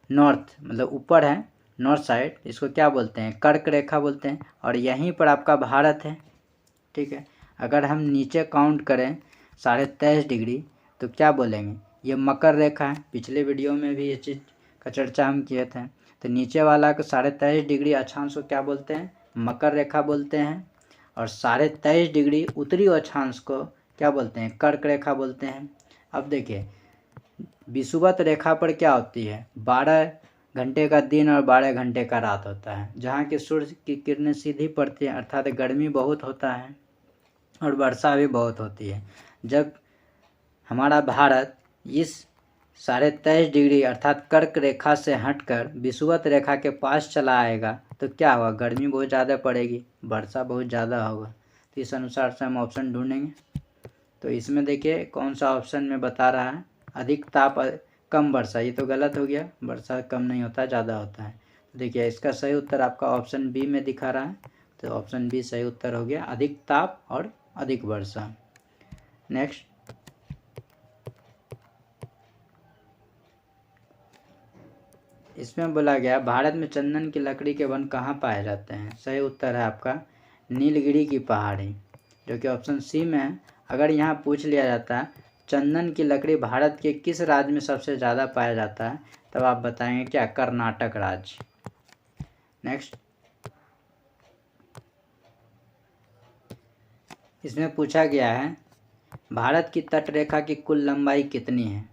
नॉर्थ मतलब ऊपर है, नॉर्थ साइड, इसको क्या बोलते हैं, कर्क रेखा बोलते हैं। और यहीं पर आपका भारत है, ठीक है। अगर हम नीचे काउंट करें 23.5 डिग्री तो क्या बोलेंगे, ये मकर रेखा है। पिछले वीडियो में भी ये चीज़ का चर्चा हम किए थे। तो नीचे वाला को 23.5 डिग्री अक्षांश को क्या बोलते हैं, मकर रेखा बोलते हैं। और 23.5 डिग्री उत्तरी अक्षांश को क्या बोलते हैं, कर्क रेखा बोलते हैं। अब देखिए विषुवत रेखा पर क्या होती है, 12 घंटे का दिन और 12 घंटे का रात होता है, जहाँ की सूर्य की किरणें सीधी पड़ती हैं, अर्थात गर्मी बहुत होता है और वर्षा भी बहुत होती है। जब हमारा भारत इस 23.5 डिग्री अर्थात कर्क रेखा से हटकर विषुवत रेखा के पास चला आएगा तो क्या होगा, गर्मी बहुत ज़्यादा पड़ेगी, वर्षा बहुत ज़्यादा होगा। तो इस अनुसार से हम ऑप्शन ढूंढेंगे। तो इसमें देखिए कौन सा ऑप्शन में बता रहा है, अधिक ताप कम वर्षा, ये तो गलत हो गया, वर्षा कम नहीं होता ज़्यादा होता है। देखिए इसका सही उत्तर आपका ऑप्शन बी में दिखा रहा है, तो ऑप्शन बी सही उत्तर हो गया, अधिक ताप और अधिक वर्षा। नेक्स्ट, इसमें बोला गया भारत में चंदन की लकड़ी के वन कहाँ पाए जाते हैं। सही उत्तर है आपका नीलगिरी की पहाड़ी, जो कि ऑप्शन सी में है। अगर यहाँ पूछ लिया जाता है चंदन की लकड़ी भारत के किस राज्य में सबसे ज़्यादा पाया जाता है, तब आप बताएंगे क्या, कर्नाटक राज्य। नेक्स्ट, इसमें पूछा गया है भारत की तटरेखा की कुल लंबाई कितनी है।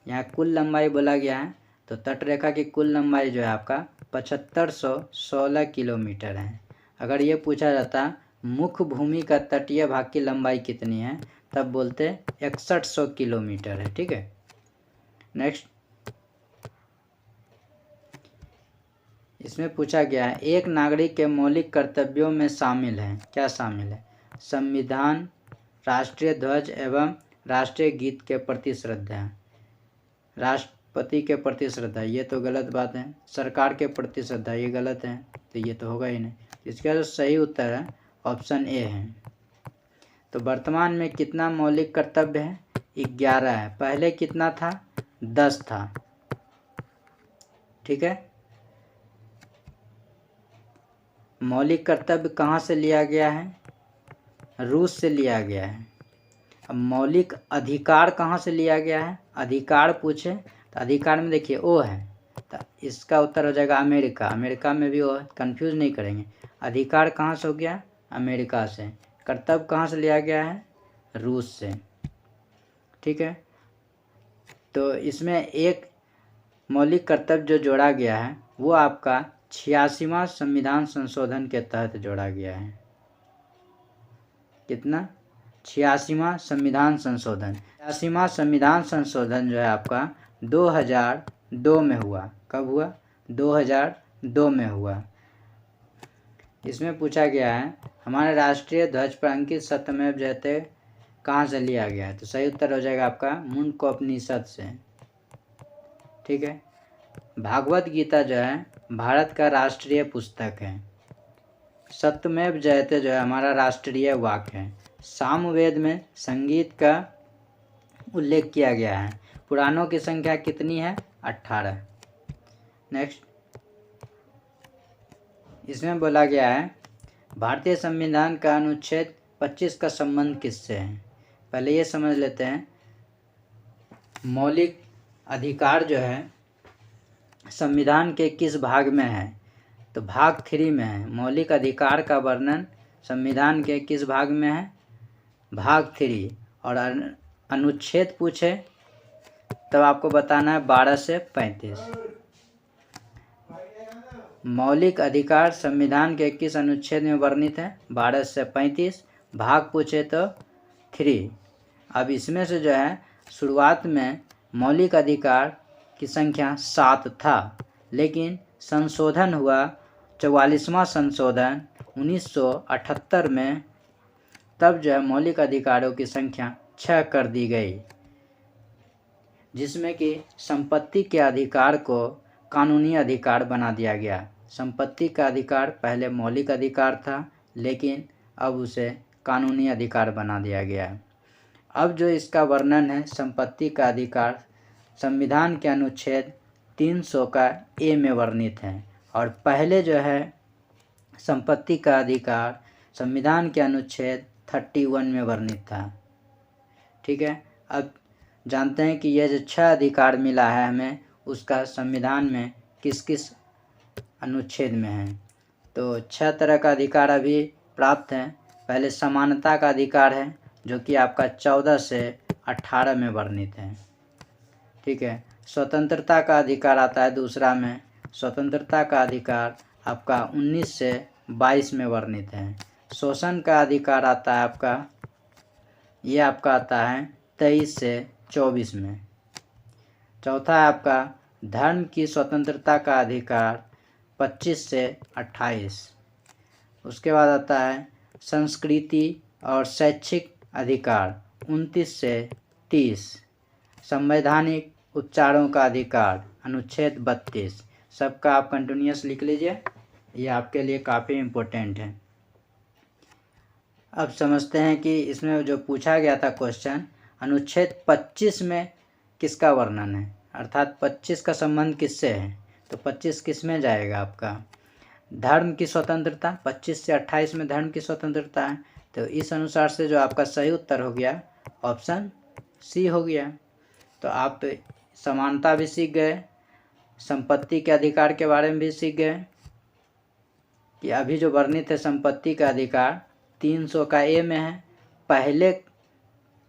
यहाँ कुल लंबाई बोला गया है, तो तटरेखा की कुल लंबाई जो है आपका 7516 किलोमीटर है। अगर ये पूछा जाता मुख्य भूमि का तटीय भाग की लंबाई कितनी है, तब बोलते 6100 किलोमीटर है, ठीक है। नेक्स्ट, इसमें पूछा गया है एक नागरिक के मौलिक कर्तव्यों में शामिल है, क्या शामिल है, संविधान, राष्ट्रीय ध्वज एवं राष्ट्रीय गीत के प्रति श्रद्धा, राष्ट्रपति के प्रति श्रद्धा, ये तो गलत बात है। सरकार के प्रति श्रद्धा, ये गलत है, तो ये तो होगा ही नहीं। इसका जो सही उत्तर है ऑप्शन ए है। तो वर्तमान में कितना मौलिक कर्तव्य है, 11 है। पहले कितना था, 10 था, ठीक है। मौलिक कर्तव्य कहाँ से लिया गया है, रूस से लिया गया है। अब मौलिक अधिकार कहाँ से लिया गया है, अधिकार पूछे तो अधिकार में देखिए ओ है, तो इसका उत्तर हो जाएगा अमेरिका। अमेरिका में भी ओ है, कंफ्यूज नहीं करेंगे। अधिकार कहाँ से हो गया, अमेरिका से। कर्तव्य कहाँ से लिया गया है, रूस से, ठीक है। तो इसमें एक मौलिक कर्तव्य जो जोड़ा गया है वो आपका 86वां संविधान संशोधन के तहत जोड़ा गया है। कितना, 86वां संविधान संशोधन। 86वां संविधान संशोधन जो है आपका 2002 में हुआ। कब हुआ, 2002 में हुआ। इसमें पूछा गया है हमारे राष्ट्रीय ध्वज पर अंकित सत्यमेव जयते कहाँ से लिया गया है। तो सही उत्तर हो जाएगा आपका मुंडकोपनिषद से। ठीक है, भागवत गीता जो है भारत का राष्ट्रीय पुस्तक है। सत्यमेव जयते जो है हमारा राष्ट्रीय वाक्य है। सामवेद में संगीत का उल्लेख किया गया है। पुराणों की संख्या कितनी है? 18। नेक्स्ट, इसमें बोला गया है भारतीय संविधान का अनुच्छेद 25 का संबंध किससे है। पहले ये समझ लेते हैं मौलिक अधिकार जो है संविधान के किस भाग में है। तो भाग 3 में है। मौलिक अधिकार का वर्णन संविधान के किस भाग में है? भाग 3। और अनुच्छेद पूछे तब आपको बताना है 12 से 35। मौलिक अधिकार संविधान के किस अनुच्छेद में वर्णित है? 12 से 35। भाग पूछे तो 3। अब इसमें से जो है शुरुआत में मौलिक अधिकार की संख्या 7 था, लेकिन संशोधन हुआ 44वां संशोधन 1978 में, तब जो है मौलिक अधिकारों की संख्या 6 कर दी गई, जिसमें कि संपत्ति के अधिकार को कानूनी अधिकार बना दिया गया। संपत्ति का अधिकार पहले मौलिक अधिकार था, लेकिन अब उसे कानूनी अधिकार बना दिया गया। अब जो इसका वर्णन है संपत्ति का अधिकार संविधान के अनुच्छेद 300 का ए में वर्णित है, और पहले जो है संपत्ति का अधिकार संविधान के अनुच्छेद 31 में वर्णित था। ठीक है, अब जानते हैं कि यह जो 6 अधिकार मिला है हमें, उसका संविधान में किस किस अनुच्छेद में है। तो 6 तरह का अधिकार अभी प्राप्त है। पहले समानता का अधिकार है, जो कि आपका 14 से 18 में वर्णित है। ठीक है, स्वतंत्रता का अधिकार आता है दूसरा में। स्वतंत्रता का अधिकार आपका 19 से 22 में वर्णित है। शोषण का अधिकार आता है आपका, ये आपका आता है 23 से 24 में। चौथा है आपका धर्म की स्वतंत्रता का अधिकार 25 से 28। उसके बाद आता है संस्कृति और शैक्षिक अधिकार 29 से 30। संवैधानिक उपचारों का अधिकार अनुच्छेद 32। सबका आप कंटिन्यूअस लिख लीजिए, ये आपके लिए काफ़ी इम्पोर्टेंट है। अब समझते हैं कि इसमें जो पूछा गया था क्वेश्चन, अनुच्छेद 25 में किसका वर्णन है, अर्थात 25 का संबंध किससे है। तो 25 किस में जाएगा आपका? धर्म की स्वतंत्रता। 25 से 28 में धर्म की स्वतंत्रता है, तो इस अनुसार से जो आपका सही उत्तर हो गया ऑप्शन सी हो गया। तो आप समानता भी सीख गए, संपत्ति के अधिकार के बारे में भी सीख गए कि अभी जो वर्णित है संपत्ति का अधिकार 300 का ए में है। पहले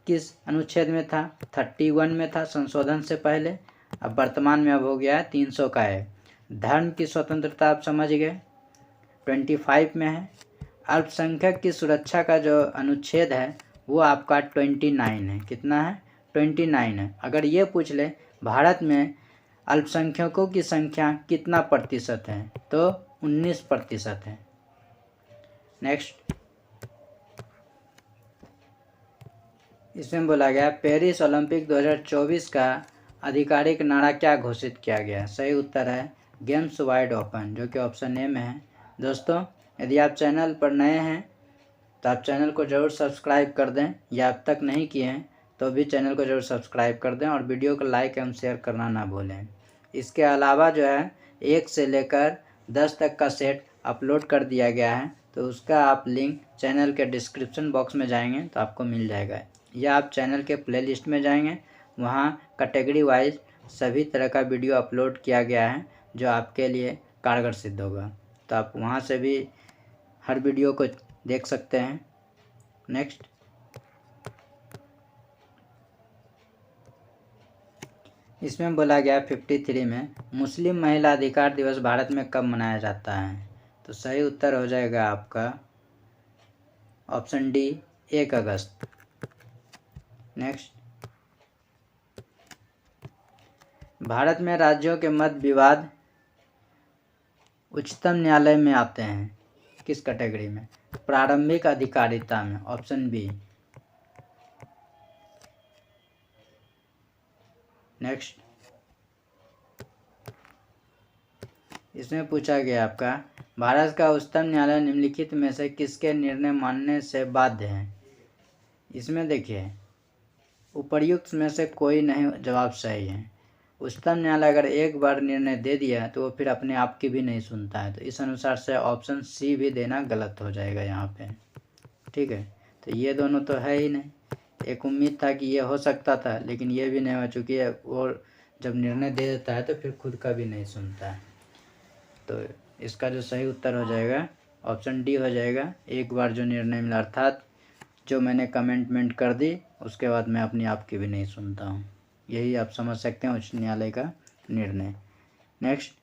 किस अनुच्छेद में था? 31 में था संशोधन से पहले। अब वर्तमान में अब हो गया है 300 का ए। धर्म की स्वतंत्रता आप समझ गए 25 में है। अल्पसंख्यक की सुरक्षा का जो अनुच्छेद है वो आपका 29 है। कितना है? 29 है। अगर ये पूछ ले भारत में अल्पसंख्यकों की संख्या कितना प्रतिशत है, तो 19% है। नेक्स्ट, इसमें बोला गया पेरिस ओलंपिक 2024 का आधिकारिक नारा क्या घोषित किया गया। सही उत्तर है गेम्स वाइड ओपन, जो कि ऑप्शन ए में है। दोस्तों, यदि आप चैनल पर नए हैं तो आप चैनल को ज़रूर सब्सक्राइब कर दें, या अब तक नहीं किए हैं तो भी चैनल को ज़रूर सब्सक्राइब कर दें, और वीडियो को लाइक एवं शेयर करना ना भूलें। इसके अलावा जो है 1 से लेकर 10 तक का सेट अपलोड कर दिया गया है, तो उसका आप लिंक चैनल के डिस्क्रिप्शन बॉक्स में जाएंगे तो आपको मिल जाएगा, या आप चैनल के प्लेलिस्ट में जाएंगे, वहाँ कैटेगरी वाइज सभी तरह का वीडियो अपलोड किया गया है जो आपके लिए कारगर सिद्ध होगा। तो आप वहाँ से भी हर वीडियो को देख सकते हैं। नेक्स्ट, इसमें बोला गया 53 में मुस्लिम महिला अधिकार दिवस भारत में कब मनाया जाता है। तो सही उत्तर हो जाएगा आपका ऑप्शन डी 1 अगस्त। नेक्स्ट, भारत में राज्यों के मध्य विवाद उच्चतम न्यायालय में आते हैं। किस कैटेगरी में? प्रारंभिक अधिकारिता में, ऑप्शन बी। नेक्स्ट, इसमें पूछा गया आपका, भारत का उच्चतम न्यायालय निम्नलिखित में से किसके निर्णय मानने से बाध्य है? इसमें देखिए उपर्युक्त में से कोई नहीं जवाब सही है। उच्चतम न्यायालय अगर एक बार निर्णय दे दिया तो वो फिर अपने आप की भी नहीं सुनता है, तो इस अनुसार से ऑप्शन सी भी देना गलत हो जाएगा यहाँ पे। ठीक है, तो ये दोनों तो है ही नहीं। एक उम्मीद था कि ये हो सकता था, लेकिन ये भी नहीं हो चुकी है। और जब निर्णय दे देता है तो फिर खुद का भी नहीं सुनता है। तो इसका जो सही उत्तर हो जाएगा ऑप्शन डी हो जाएगा। एक बार जो निर्णय मिला, अर्थात जो मैंने कमेंटमेंट कर दी उसके बाद मैं अपनी आप की भी नहीं सुनता हूँ। यही आप समझ सकते हैं उच्च न्यायालय का निर्णय। नेक्स्ट,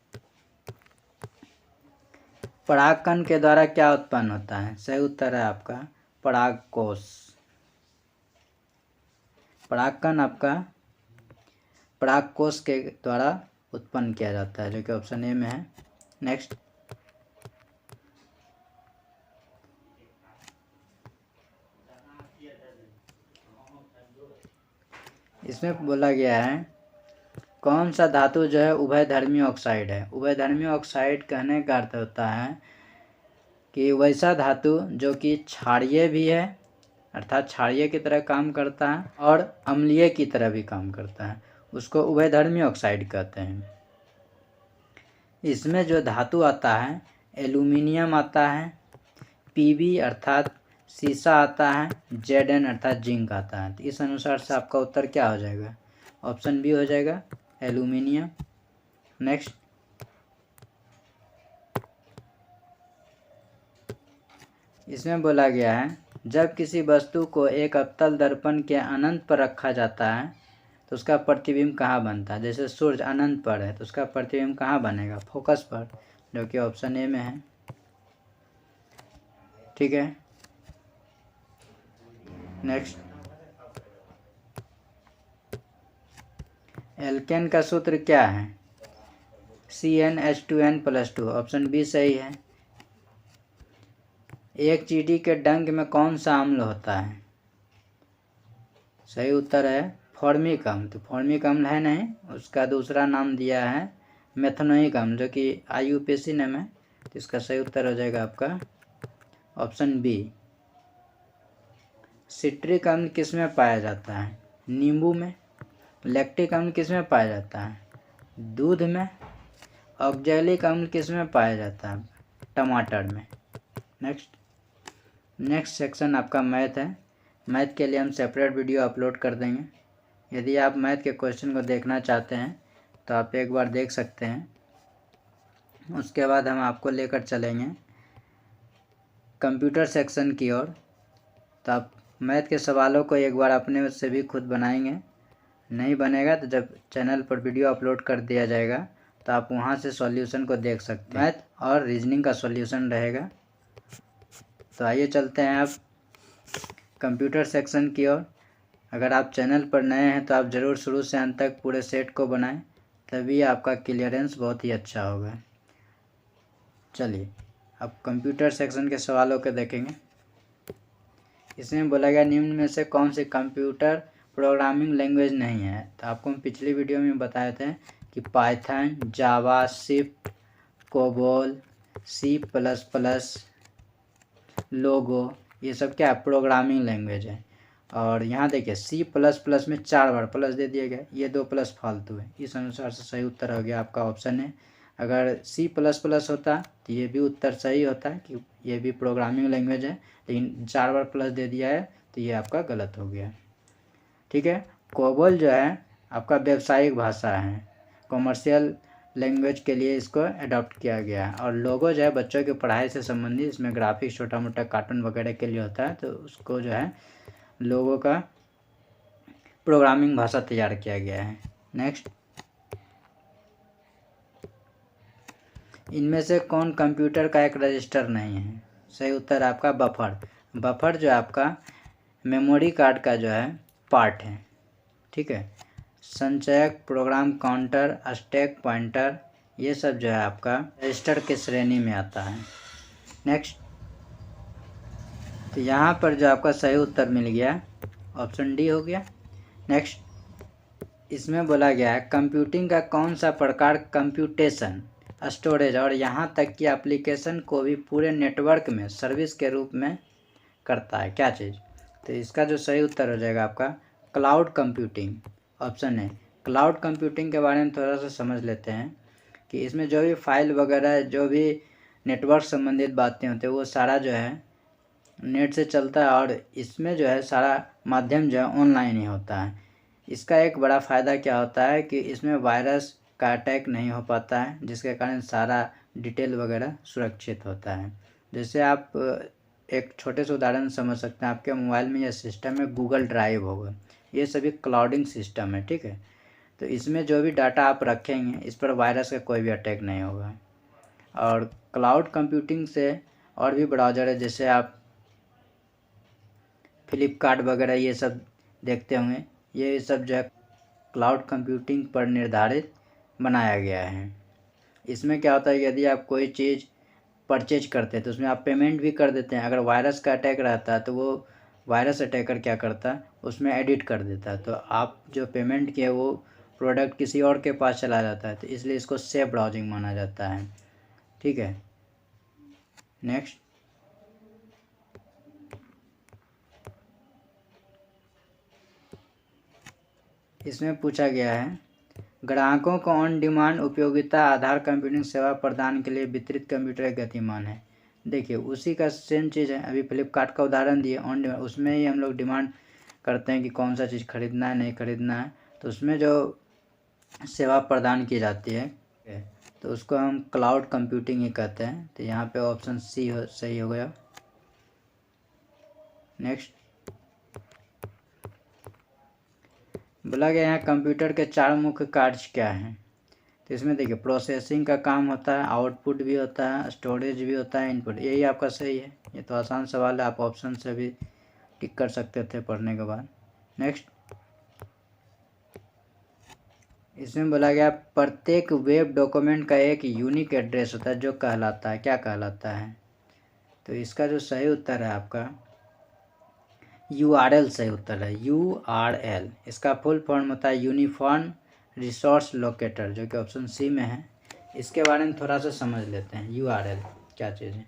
परागकण के द्वारा क्या उत्पन्न होता है? सही उत्तर है आपका परागकोश। परागकण आपका परागकोश के द्वारा उत्पन्न किया जाता है, जो कि ऑप्शन ए में है। नेक्स्ट, इसमें बोला गया है कौन सा धातु जो है उभयधर्मी ऑक्साइड है? उभयधर्मी ऑक्साइड कहने का अर्थ होता है कि वैसा धातु जो कि क्षारीय भी है, अर्थात क्षारीय की तरह काम करता है, और अम्लीय की तरह भी काम करता है, उसको उभयधर्मी ऑक्साइड कहते हैं। इसमें जो धातु आता है एल्यूमिनियम आता है, पीबी अर्थात सीसा आता है, जेडन अर्थात जिंक आता है। तो इस अनुसार से आपका उत्तर क्या हो जाएगा? ऑप्शन बी हो जाएगा एल्यूमिनियम। नेक्स्ट, इसमें बोला गया है जब किसी वस्तु को एक अवतल दर्पण के अनंत पर रखा जाता है तो उसका प्रतिबिंब कहाँ बनता है? जैसे सूर्य अनंत पर है तो उसका प्रतिबिंब कहाँ बनेगा? फोकस पर, जो कि ऑप्शन ए में है। ठीक है, नेक्स्ट, एल्केन का सूत्र क्या है? CnH2n+2, ऑप्शन बी सही है। एक चींटी के डंक में कौन सा अम्ल होता है? सही उत्तर है फॉर्मिक अम्ल। तो फॉर्मिक अम्ल है नहीं, उसका दूसरा नाम दिया है मेथनोइक अम्ल, जो कि IUPAC नाम है। तो इसका सही उत्तर हो जाएगा आपका ऑप्शन बी। सिट्रिक अम्ल किस में पाया जाता है? नींबू में। लैक्टिक अम्ल किस में पाया जाता है? दूध में। ऑक्जेलिक अम्ल किस में पाया जाता है? टमाटर में। नेक्स्ट सेक्शन आपका मैथ है। मैथ के लिए हम सेपरेट वीडियो अपलोड कर देंगे। यदि आप मैथ के क्वेश्चन को देखना चाहते हैं तो आप एक बार देख सकते हैं। उसके बाद हम आपको लेकर चलेंगे कंप्यूटर सेक्शन की ओर। तो आप मैथ के सवालों को एक बार अपने से भी खुद बनाएंगे। नहीं बनेगा तो जब चैनल पर वीडियो अपलोड कर दिया जाएगा तो आप वहां से सॉल्यूशन को देख सकते हैं। मैथ और रीजनिंग का सॉल्यूशन रहेगा। तो आइए चलते हैं आप कंप्यूटर सेक्शन की ओर। अगर आप चैनल पर नए हैं तो आप ज़रूर शुरू से अंत तक पूरे सेट को बनाएं, तभी आपका क्लियरेंस बहुत ही अच्छा होगा। चलिए अब कंप्यूटर सेक्शन के सवालों को देखेंगे। इसमें बोला गया निम्न में से कौन सी कंप्यूटर प्रोग्रामिंग लैंग्वेज नहीं है? तो आपको हम पिछली वीडियो में बताए थे कि पाइथन, जावा, स्क्रिप्ट, कोबोल, C++, लोगो, ये सब क्या है? प्रोग्रामिंग लैंग्वेज है। और यहाँ देखिए C++ में 4 बार प्लस दे दिया गया, ये 2 प्लस फालतू है। इस अनुसार से सही उत्तर हो गया आपका ऑप्शन है। अगर C++ होता तो ये भी उत्तर सही होता है कि ये भी प्रोग्रामिंग लैंग्वेज है, लेकिन 4 बार प्लस दे दिया है तो ये आपका गलत हो गया। ठीक है, कोबोल जो है आपका व्यावसायिक भाषा है, कॉमर्शियल लैंग्वेज के लिए इसको अडॉप्ट किया गया है। और लोगो जो है बच्चों की पढ़ाई से संबंधित, इसमें ग्राफिक्स छोटा मोटा कार्टून वगैरह के लिए होता है, तो उसको जो है लोगों का प्रोग्रामिंग भाषा तैयार किया गया है। नेक्स्ट, इनमें से कौन कंप्यूटर का एक रजिस्टर नहीं है? सही उत्तर आपका बफर। बफर जो आपका मेमोरी कार्ड का जो है पार्ट है। ठीक है, संचयक, प्रोग्राम काउंटर, स्टैक पॉइंटर, ये सब जो है आपका रजिस्टर के श्रेणी में आता है। नेक्स्ट, तो यहाँ पर जो आपका सही उत्तर मिल गया ऑप्शन डी हो गया। नेक्स्ट, इसमें बोला गया है कंप्यूटिंग का कौन सा प्रकार कंप्यूटेशन, स्टोरेज और यहाँ तक कि एप्लीकेशन को भी पूरे नेटवर्क में सर्विस के रूप में करता है, क्या चीज़? तो इसका जो सही उत्तर हो जाएगा आपका क्लाउड कंप्यूटिंग, ऑप्शन है। क्लाउड कंप्यूटिंग के बारे में थोड़ा सा समझ लेते हैं कि इसमें जो भी फाइल वगैरह जो भी नेटवर्क संबंधित बातें होती हैं वो सारा जो है नेट से चलता है और इसमें जो है सारा माध्यम जो है ऑनलाइन ही होता है। इसका एक बड़ा फ़ायदा क्या होता है कि इसमें वायरस का अटैक नहीं हो पाता है, जिसके कारण सारा डिटेल वगैरह सुरक्षित होता है। जैसे आप एक छोटे से उदाहरण समझ सकते हैं, आपके मोबाइल में यह सिस्टम है गूगल ड्राइव होगा, ये सभी क्लाउडिंग सिस्टम है, ठीक है। तो इसमें जो भी डाटा आप रखेंगे इस पर वायरस का कोई भी अटैक नहीं होगा। और क्लाउड कंप्यूटिंग से और भी ब्राउज़र है, जैसे आप फ्लिपकार्ट वगैरह ये सब देखते होंगे, ये सब जो है क्लाउड कंप्यूटिंग पर निर्धारित बनाया गया है। इसमें क्या होता है, यदि आप कोई चीज़ परचेज करते हैं तो उसमें आप पेमेंट भी कर देते हैं, अगर वायरस का अटैक रहता है तो वो वायरस अटैकर क्या करता है उसमें एडिट कर देता है, तो आप जो पेमेंट किए वो प्रोडक्ट किसी और के पास चला जाता है, तो इसलिए इसको सेफ ब्राउजिंग माना जाता है, ठीक है। नेक्स्ट, इसमें पूछा गया है ग्राहकों को ऑन डिमांड उपयोगिता आधार कंप्यूटिंग सेवा प्रदान के लिए वितरित कंप्यूटर गतिमान है। देखिए उसी का सेम चीज़ है, अभी फ्लिपकार्ट का उदाहरण दिए ऑन डिमांड, उसमें ही हम लोग डिमांड करते हैं कि कौन सा चीज़ खरीदना है नहीं खरीदना है, तो उसमें जो सेवा प्रदान की जाती है तो उसको हम क्लाउड कंप्यूटिंग ही कहते हैं। तो यहाँ पे ऑप्शन सी सही हो गया। नेक्स्ट, बोला गया यहाँ कंप्यूटर के 4 मुख्य कार्य क्या हैं। तो इसमें देखिए प्रोसेसिंग का काम होता है, आउटपुट भी होता है, स्टोरेज भी होता है, इनपुट, यही आपका सही है। ये तो आसान सवाल है, आप ऑप्शन से भी टिक कर सकते थे पढ़ने के बाद। नेक्स्ट, इसमें बोला गया प्रत्येक वेब डॉक्यूमेंट का एक यूनिक एड्रेस होता है जो कहलाता है, क्या कहलाता है? तो इसका जो सही उत्तर है आपका URL सही उत्तर है, URL। इसका फुल फॉर्म होता है यूनिफॉर्म रिसोर्स लोकेटर, जो कि ऑप्शन सी में है। इसके बारे में थोड़ा सा समझ लेते हैं URL क्या चीज़ है।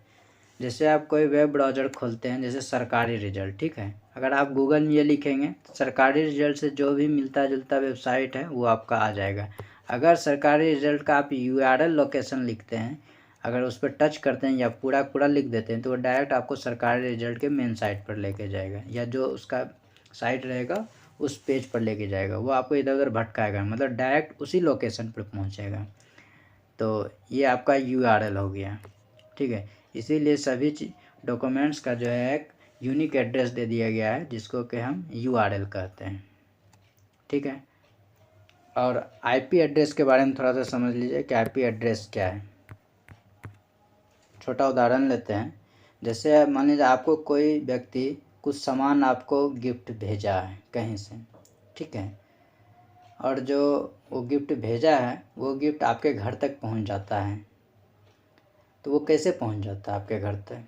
जैसे आप कोई वेब ब्राउज़र खोलते हैं, जैसे सरकारी रिजल्ट, ठीक है, अगर आप गूगल में ये लिखेंगे तो सरकारी रिजल्ट से जो भी मिलता जुलता वेबसाइट है वो आपका आ जाएगा। अगर सरकारी रिजल्ट का आप URL लोकेशन लिखते हैं, अगर उस पर टच करते हैं या पूरा पूरा लिख देते हैं तो वो डायरेक्ट आपको सरकारी रिजल्ट के मेन साइट पर लेके जाएगा, या जो उसका साइट रहेगा उस पेज पर लेके जाएगा, वो आपको इधर उधर भटकाएगा, मतलब डायरेक्ट उसी लोकेशन पर पहुंचेगा। तो ये आपका URL हो गया, ठीक है। इसीलिए सभी डॉक्यूमेंट्स का जो है एक यूनिक एड्रेस दे दिया गया है, जिसको कि हम URL कहते हैं, ठीक है। और IP एड्रेस के बारे में थोड़ा सा समझ लीजिए कि IP एड्रेस क्या है। छोटा उदाहरण लेते हैं, जैसे मान लीजिए आपको कोई व्यक्ति कुछ सामान आपको गिफ्ट भेजा है कहीं से, ठीक है, और जो वो गिफ्ट भेजा है वो गिफ्ट आपके घर तक पहुंच जाता है। तो वो कैसे पहुंच जाता है आपके घर तक?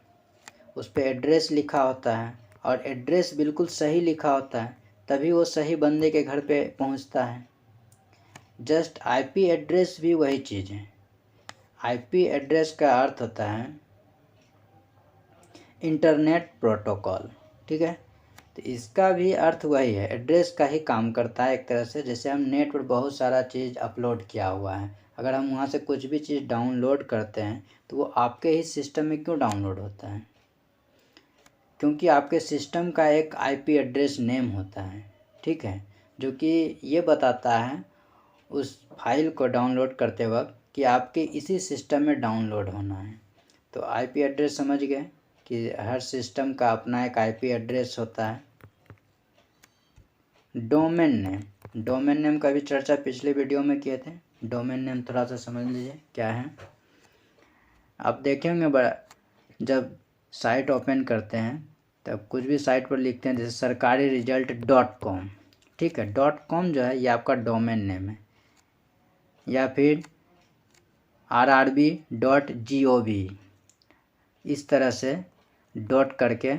उस पर एड्रेस लिखा होता है, और एड्रेस बिल्कुल सही लिखा होता है, तभी वो सही बंदे के घर पे पहुंचता है। जस्ट IP एड्रेस भी वही चीज़ है। IP एड्रेस का अर्थ होता है इंटरनेट प्रोटोकॉल, ठीक है। तो इसका भी अर्थ वही है, एड्रेस का ही काम करता है एक तरह से। जैसे हम नेट पर बहुत सारा चीज़ अपलोड किया हुआ है, अगर हम वहाँ से कुछ भी चीज़ डाउनलोड करते हैं तो वो आपके ही सिस्टम में क्यों डाउनलोड होता है? क्योंकि आपके सिस्टम का एक IP एड्रेस नेम होता है, ठीक है, जो कि ये बताता है उस फाइल को डाउनलोड करते वक्त कि आपके इसी सिस्टम में डाउनलोड होना है। तो IP एड्रेस समझ गए कि हर सिस्टम का अपना एक IP एड्रेस होता है। डोमेन नेम का भी चर्चा पिछले वीडियो में किए थे। डोमेन नेम थोड़ा सा समझ लीजिए क्या है। आप देखेंगे जब साइट ओपन करते हैं तब कुछ भी साइट पर लिखते हैं, जैसे सरकारी रिजल्ट .com, ठीक है, .com जो है ये आपका डोमेन नेम है, या फिर RRB.gov, इस तरह से डॉट करके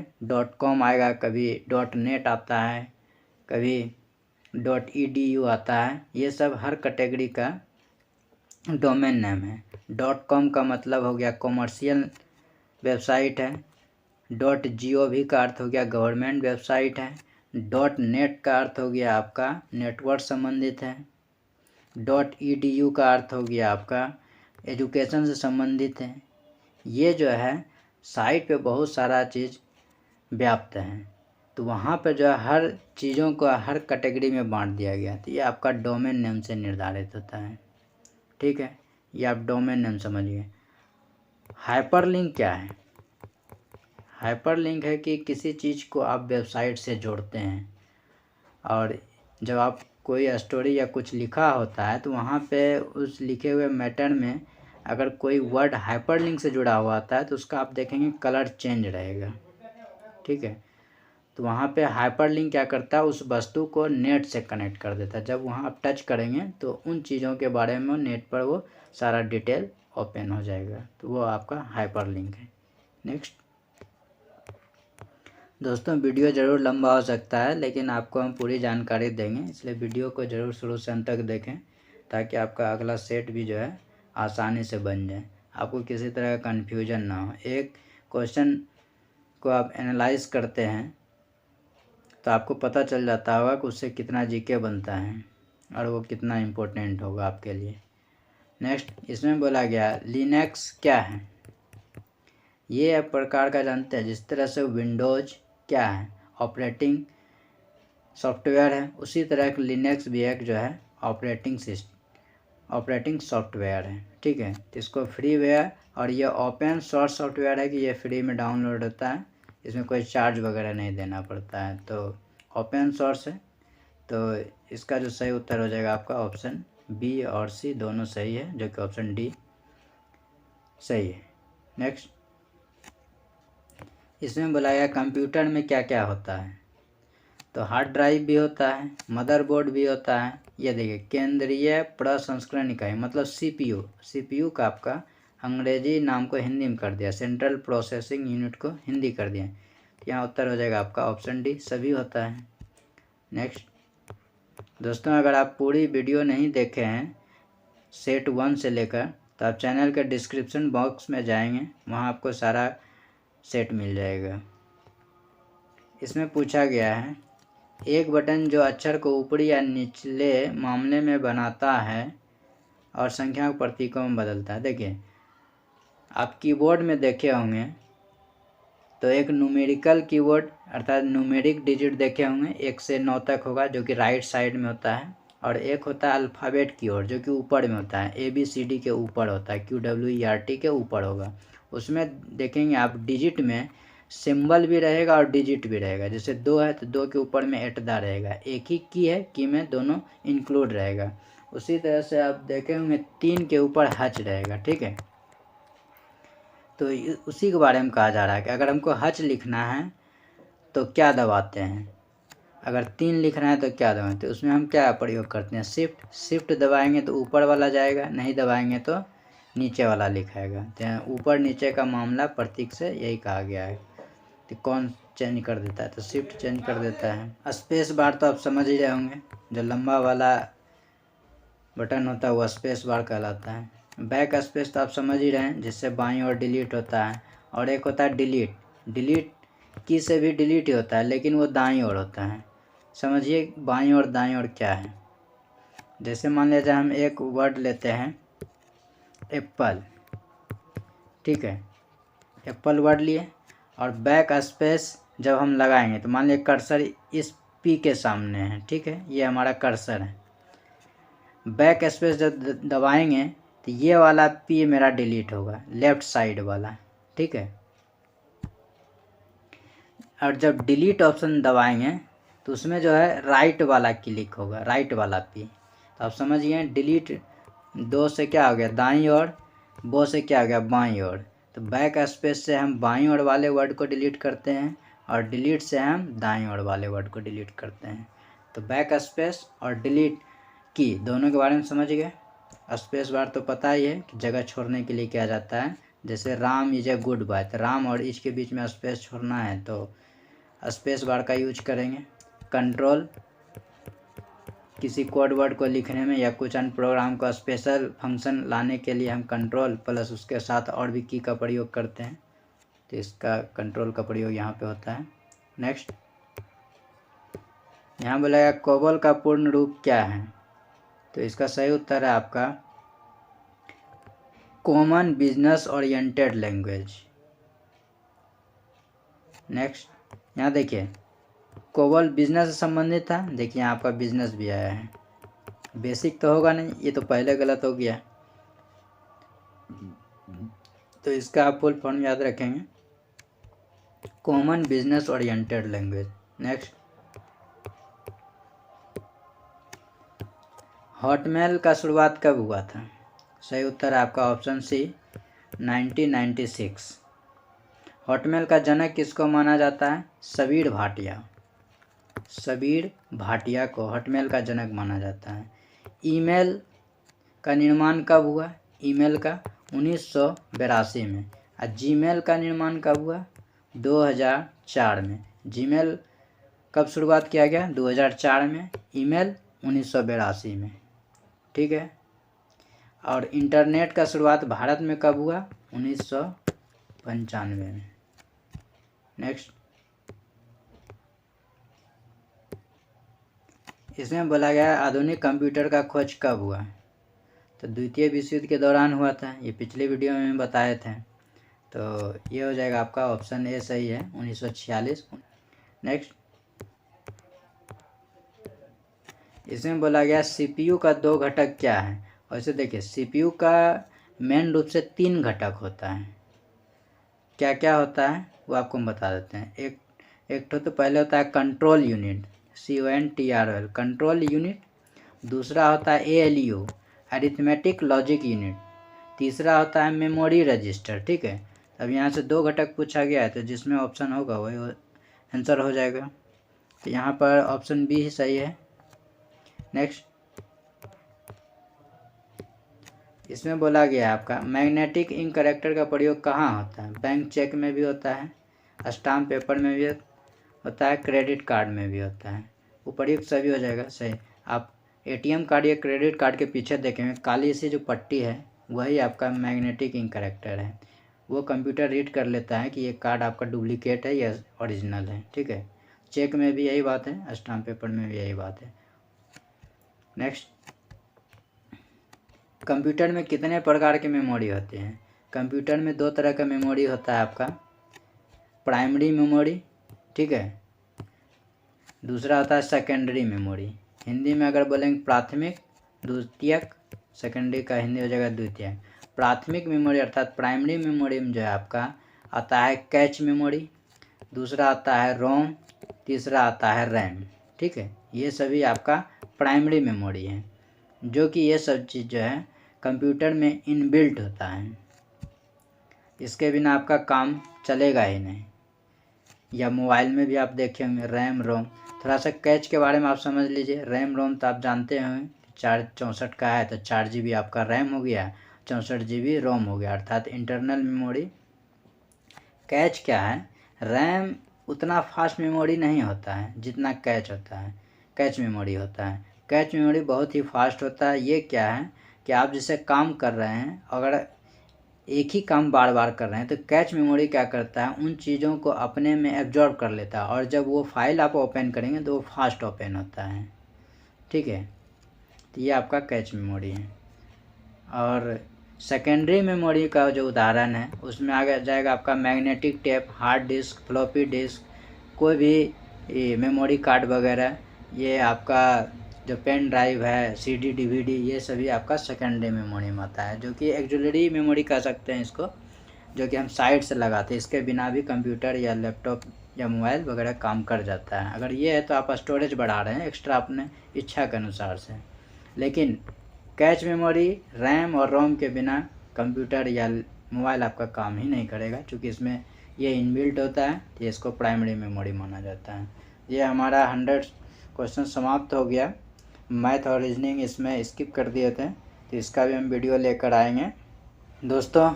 .com आएगा, कभी .net आता है, कभी .edu आता है। ये सब हर कैटेगरी का डोमेन नेम है। .com का मतलब हो गया कॉमर्शियल वेबसाइट है। .gov का अर्थ हो गया गवर्नमेंट वेबसाइट है। .net का अर्थ हो गया आपका नेटवर्क संबंधित है। .edu का अर्थ हो गया आपका एजुकेशन से संबंधित है। ये जो है साइट पे बहुत सारा चीज़ व्याप्त है, तो वहाँ पे जो है हर चीज़ों को हर कैटेगरी में बांट दिया गया। तो ये आपका डोमेन नेम से निर्धारित होता है, ठीक है। ये आप डोमेन नेम समझिए। हाइपरलिंक क्या है? हाइपरलिंक है कि किसी चीज़ को आप वेबसाइट से जोड़ते हैं, और जब आप कोई स्टोरी या कुछ लिखा होता है तो वहाँ पे उस लिखे हुए मैटर में अगर कोई वर्ड हाइपरलिंक से जुड़ा हुआ आता है तो उसका आप देखेंगे कलर चेंज रहेगा, ठीक है। तो वहाँ पे हाइपरलिंक क्या करता है, उस वस्तु को नेट से कनेक्ट कर देता है। जब वहाँ आप टच करेंगे तो उन चीज़ों के बारे में नेट पर वो सारा डिटेल ओपन हो जाएगा, तो वो आपका हाइपरलिंक है। नेक्स्ट दोस्तों, वीडियो ज़रूर लंबा हो सकता है, लेकिन आपको हम पूरी जानकारी देंगे, इसलिए वीडियो को ज़रूर शुरू से अंत तक देखें, ताकि आपका अगला सेट भी जो है आसानी से बन जाए, आपको किसी तरह का कन्फ्यूजन ना हो। एक क्वेश्चन को आप एनालाइज करते हैं तो आपको पता चल जाता होगा कि उससे कितना जीके बनता है और वो कितना इम्पोर्टेंट होगा आपके लिए। नेक्स्ट, इसमें बोला गया लिनक्स क्या है। ये एक प्रकार का जानते हैं, जिस तरह से विंडोज़ क्या है, ऑपरेटिंग सॉफ्टवेयर है, उसी तरह का लिनक्स भी एक जो है ऑपरेटिंग सॉफ्टवेयर है, ठीक है। तो इसको फ्रीवेयर, और ये ओपन सोर्स सॉफ्टवेयर है कि ये फ्री में डाउनलोड होता है, इसमें कोई चार्ज वगैरह नहीं देना पड़ता है, तो ओपन सोर्स है। तो इसका जो सही उत्तर हो जाएगा आपका ऑप्शन बी और सी दोनों सही है, जो कि ऑप्शन डी सही है। नेक्स्ट, इसमें बोला गया कंप्यूटर में क्या क्या होता है। तो हार्ड ड्राइव भी होता है, मदरबोर्ड भी होता है। ये देखिए केंद्रीय प्रसंस्करण इकाई मतलब सीपीयू का आपका अंग्रेजी नाम को हिंदी में कर दिया, सेंट्रल प्रोसेसिंग यूनिट को हिंदी कर दिया। यहाँ उत्तर हो जाएगा आपका ऑप्शन डी सभी होता है। नेक्स्ट दोस्तों, अगर आप पूरी वीडियो नहीं देखे हैं सेट 1 से लेकर, तो आप चैनल के डिस्क्रिप्शन बॉक्स में जाएंगे, वहाँ आपको सारा सेट मिल जाएगा। इसमें पूछा गया है एक बटन जो अक्षर को ऊपरी या निचले मामले में बनाता है और संख्या को प्रतीकों में बदलता है। देखिए आप कीबोर्ड में देखे होंगे तो एक न्यूमेरिकल कीबोर्ड अर्थात न्यूमेरिक डिजिट देखे होंगे, 1 से 9 तक होगा जो कि राइट साइड में होता है, और एक होता है अल्फ़ाबेट कीबोर्ड जो कि ऊपर में होता है, ABCD के ऊपर होता है, QWERT के ऊपर होगा। उसमें देखेंगे आप डिजिट में सिंबल भी रहेगा और डिजिट भी रहेगा। जैसे 2 है तो 2 के ऊपर में एटदा रहेगा, एक ही की है, की में दोनों इंक्लूड रहेगा। उसी तरह से आप देखे होंगे 3 के ऊपर हच रहेगा, ठीक है। तो उसी के बारे में कहा जा रहा है कि अगर हमको हच लिखना है तो क्या दबाते हैं, अगर 3 लिखना है तो क्या दबाएं, तो उसमें हम क्या प्रयोग करते हैं, शिफ्ट दबाएंगे तो ऊपर वाला जाएगा, नहीं दबाएंगे तो नीचे वाला लिखाएगा। तो ऊपर नीचे का मामला प्रतीक से यही कहा गया है। तो कौन चेंज कर देता है, तो शिफ्ट चेंज कर देता है। स्पेस बार तो आप समझ ही रहे होंगे, जो लंबा वाला बटन होता है वो स्पेस बार कहलाता है। बैक स्पेस तो आप समझ ही रहे हैं, जिससे बाईं ओर डिलीट होता है, और एक होता है डिलीट की से भी डिलीट ही होता है, लेकिन वो दाईं ओर होता है। समझिए बाईं और दाईं ओर क्या है। जैसे मान लीजिए हम एक वर्ड लेते हैं एप्पल, ठीक है, एप्पल वर्ड लिए, और बैक स्पेस जब हम लगाएंगे तो मान लीजिए कर्सर इस पी के सामने है, ठीक है, ये हमारा कर्सर है। बैक स्पेस जब दबाएंगे तो ये वाला पी मेरा डिलीट होगा, लेफ्ट साइड वाला, ठीक है। और जब डिलीट ऑप्शन दबाएंगे तो उसमें जो है राइट वाला क्लिक होगा, राइट वाला पी। तो आप समझिए डिलीट 2 से क्या हो गया दाईं ओर, बो से क्या हो गया बाईं ओर। तो बैक स्पेस से हम बाईं ओर वाले वर्ड को डिलीट करते हैं, और डिलीट से हम दाईं ओर वाले वर्ड को डिलीट करते हैं। तो बैक स्पेस और डिलीट की दोनों के बारे में समझ गए। स्पेस बार तो पता ही है कि जगह छोड़ने के लिए किया जाता है, जैसे Ram is a good boy, तो राम और इज के बीच में स्पेस छोड़ना है तो स्पेस बार का यूज करेंगे। कंट्रोल, किसी कोड वर्ड को लिखने में या कुछ अन्य प्रोग्राम का स्पेशल फंक्शन लाने के लिए हम कंट्रोल प्लस उसके साथ और भी की का प्रयोग करते हैं, तो इसका कंट्रोल का प्रयोग यहाँ पे होता है। नेक्स्ट, यहाँ बोला कोबोल का पूर्ण रूप क्या है, तो इसका सही उत्तर है आपका common business oriented language. Next, यहाँ देखिए कोबोल बिजनेस से संबंधित था, देखिए यहाँ आपका बिजनेस भी आया है। बेसिक तो होगा नहीं, ये तो पहले गलत हो गया, तो इसका आप फुल फॉर्म याद रखेंगे, common business oriented language. Next, Hotmail का शुरुआत कब हुआ था, सही उत्तर है आपका ऑप्शन सी 1996। हॉटमेल का जनक किसको माना जाता है, सबीर भाटिया। सबीर भाटिया को हॉटमेल का जनक माना जाता है। ईमेल का निर्माण कब हुआ, ईमेल का 1982 में। और जीमेल का निर्माण कब हुआ, 2004 में। जीमेल कब शुरुआत किया गया, 2004 में। ईमेल 1982 में, ठीक है। और इंटरनेट का शुरुआत भारत में कब हुआ, 1995 में। नेक्स्ट, इसमें बोला गया आधुनिक कंप्यूटर का खोज कब हुआ, तो द्वितीय विश्व युद्ध के दौरान हुआ था, ये पिछले वीडियो में बताए थे, तो ये हो जाएगा आपका ऑप्शन ए सही है, 1946। नेक्स्ट, इसमें बोला गया सीपीयू का 2 घटक क्या है, और इसे देखिए सीपीयू का मेन रूप से 3 घटक होता है। क्या क्या होता है वो आपको हम बता देते हैं। एक तो पहले होता है control unit, CONTROL control unit. दूसरा होता है ALU अरिथमेटिक लॉजिक यूनिट। तीसरा होता है मेमोरी रजिस्टर, ठीक है। अब यहाँ से 2 घटक पूछा गया है, तो जिसमें ऑप्शन होगा वही आंसर हो जाएगा, तो यहाँ पर ऑप्शन बी ही सही है। नेक्स्ट, इसमें बोला गया आपका मैग्नेटिक इंक करेक्टर का प्रयोग कहाँ होता है, बैंक चेक में भी होता है, स्टाम्प पेपर में भी होता है, क्रेडिट कार्ड में भी होता है। उपयुक्त सभी हो जाएगा सही। आप ATM कार्ड या क्रेडिट कार्ड के पीछे देखेंगे काली सी जो पट्टी है वही आपका मैग्नेटिक इंक करेक्टर है, वो कंप्यूटर रीड कर लेता है कि ये कार्ड आपका डुप्लीकेट है या ओरिजिनल है, ठीक है। चेक में भी यही बात है, स्टाम्प पेपर में भी यही बात है। नेक्स्ट, कंप्यूटर में कितने प्रकार के मेमोरी होते हैं, कंप्यूटर में 2 तरह का मेमोरी होता है आपका, प्राइमरी मेमोरी, ठीक है। दूसरा होता है सेकेंडरी मेमोरी। हिंदी में अगर बोलेंगे प्राथमिक, द्वितीयक, सेकेंडरी का हिंदी हो जाएगा द्वितीयक। प्राथमिक मेमोरी अर्थात प्राइमरी मेमोरी में जो है आपका आता है कैच मेमोरी, दूसरा आता है रोम, तीसरा आता है रैम, ठीक है। ये सभी आपका प्राइमरी मेमोरी है, जो कि ये सब चीज़ जो है कंप्यूटर में इनबिल्ट होता है, इसके बिना आपका काम चलेगा ही नहीं। या मोबाइल में भी आप देखे होंगे रैम रोम। थोड़ा सा कैच के बारे में आप समझ लीजिए। रैम रोम तो आप जानते हैं 464 का है, तो 4 GB आपका रैम हो गया, 64 GB रोम हो गया, अर्थात इंटरनल मेमोरी। कैच क्या है, रैम उतना फास्ट मेमोरी नहीं होता है जितना कैच होता है, कैच मेमोरी होता है। कैच मेमोरी बहुत ही फास्ट होता है। ये क्या है कि आप जैसे काम कर रहे हैं, अगर एक ही काम बार बार कर रहे हैं, तो कैच मेमोरी क्या करता है, उन चीज़ों को अपने में एब्जॉर्ब कर लेता है, और जब वो फाइल आप ओपन करेंगे तो वो फास्ट ओपन होता है, ठीक है। तो ये आपका कैच मेमोरी है। और सेकेंडरी मेमोरी का जो उदाहरण है उसमें आगे जाएगा आपका magnetic tape, hard disk, floppy disk, कोई भी मेमोरी कार्ड वगैरह, ये आपका जो पेन ड्राइव है, CD DVD, ये सभी आपका सेकेंडरी मेमोरी में आता है, जो कि एक्सिलरी मेमोरी कह सकते हैं इसको, जो कि हम साइड से लगाते हैं। इसके बिना भी कंप्यूटर या लैपटॉप या मोबाइल वगैरह काम कर जाता है। अगर ये है तो आप स्टोरेज बढ़ा रहे हैं एक्स्ट्रा अपने इच्छा के अनुसार से। लेकिन कैच मेमोरी, रैम और रोम के बिना कंप्यूटर या मोबाइल आपका काम ही नहीं करेगा, क्योंकि इसमें ये इनबिल्ट होता है, तो इसको प्राइमरी मेमोरी माना जाता है। ये हमारा 100 क्वेश्चन समाप्त हो गया। मैथ और रीजनिंग इसमें स्किप कर दिए थे, तो इसका भी हम वीडियो लेकर आएंगे। दोस्तों,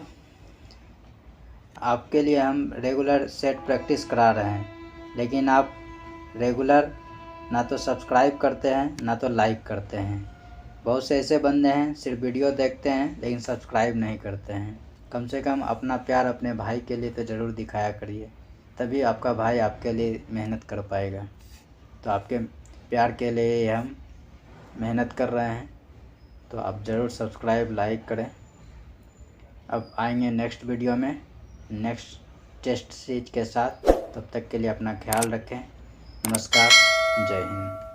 आपके लिए हम रेगुलर सेट प्रैक्टिस करा रहे हैं, लेकिन आप रेगुलर ना तो सब्सक्राइब करते हैं ना तो लाइक करते हैं। बहुत से ऐसे बंदे हैं सिर्फ वीडियो देखते हैं लेकिन सब्सक्राइब नहीं करते हैं। कम से कम अपना प्यार अपने भाई के लिए तो ज़रूर दिखाया करिए, तभी आपका भाई आपके लिए मेहनत कर पाएगा। तो आपके प्यार के लिए हम मेहनत कर रहे हैं, तो आप ज़रूर सब्सक्राइब लाइक करें। अब आएंगे नेक्स्ट वीडियो में नेक्स्ट टेस्ट सीरीज के साथ। तब तक के लिए अपना ख्याल रखें। नमस्कार, जय हिंद।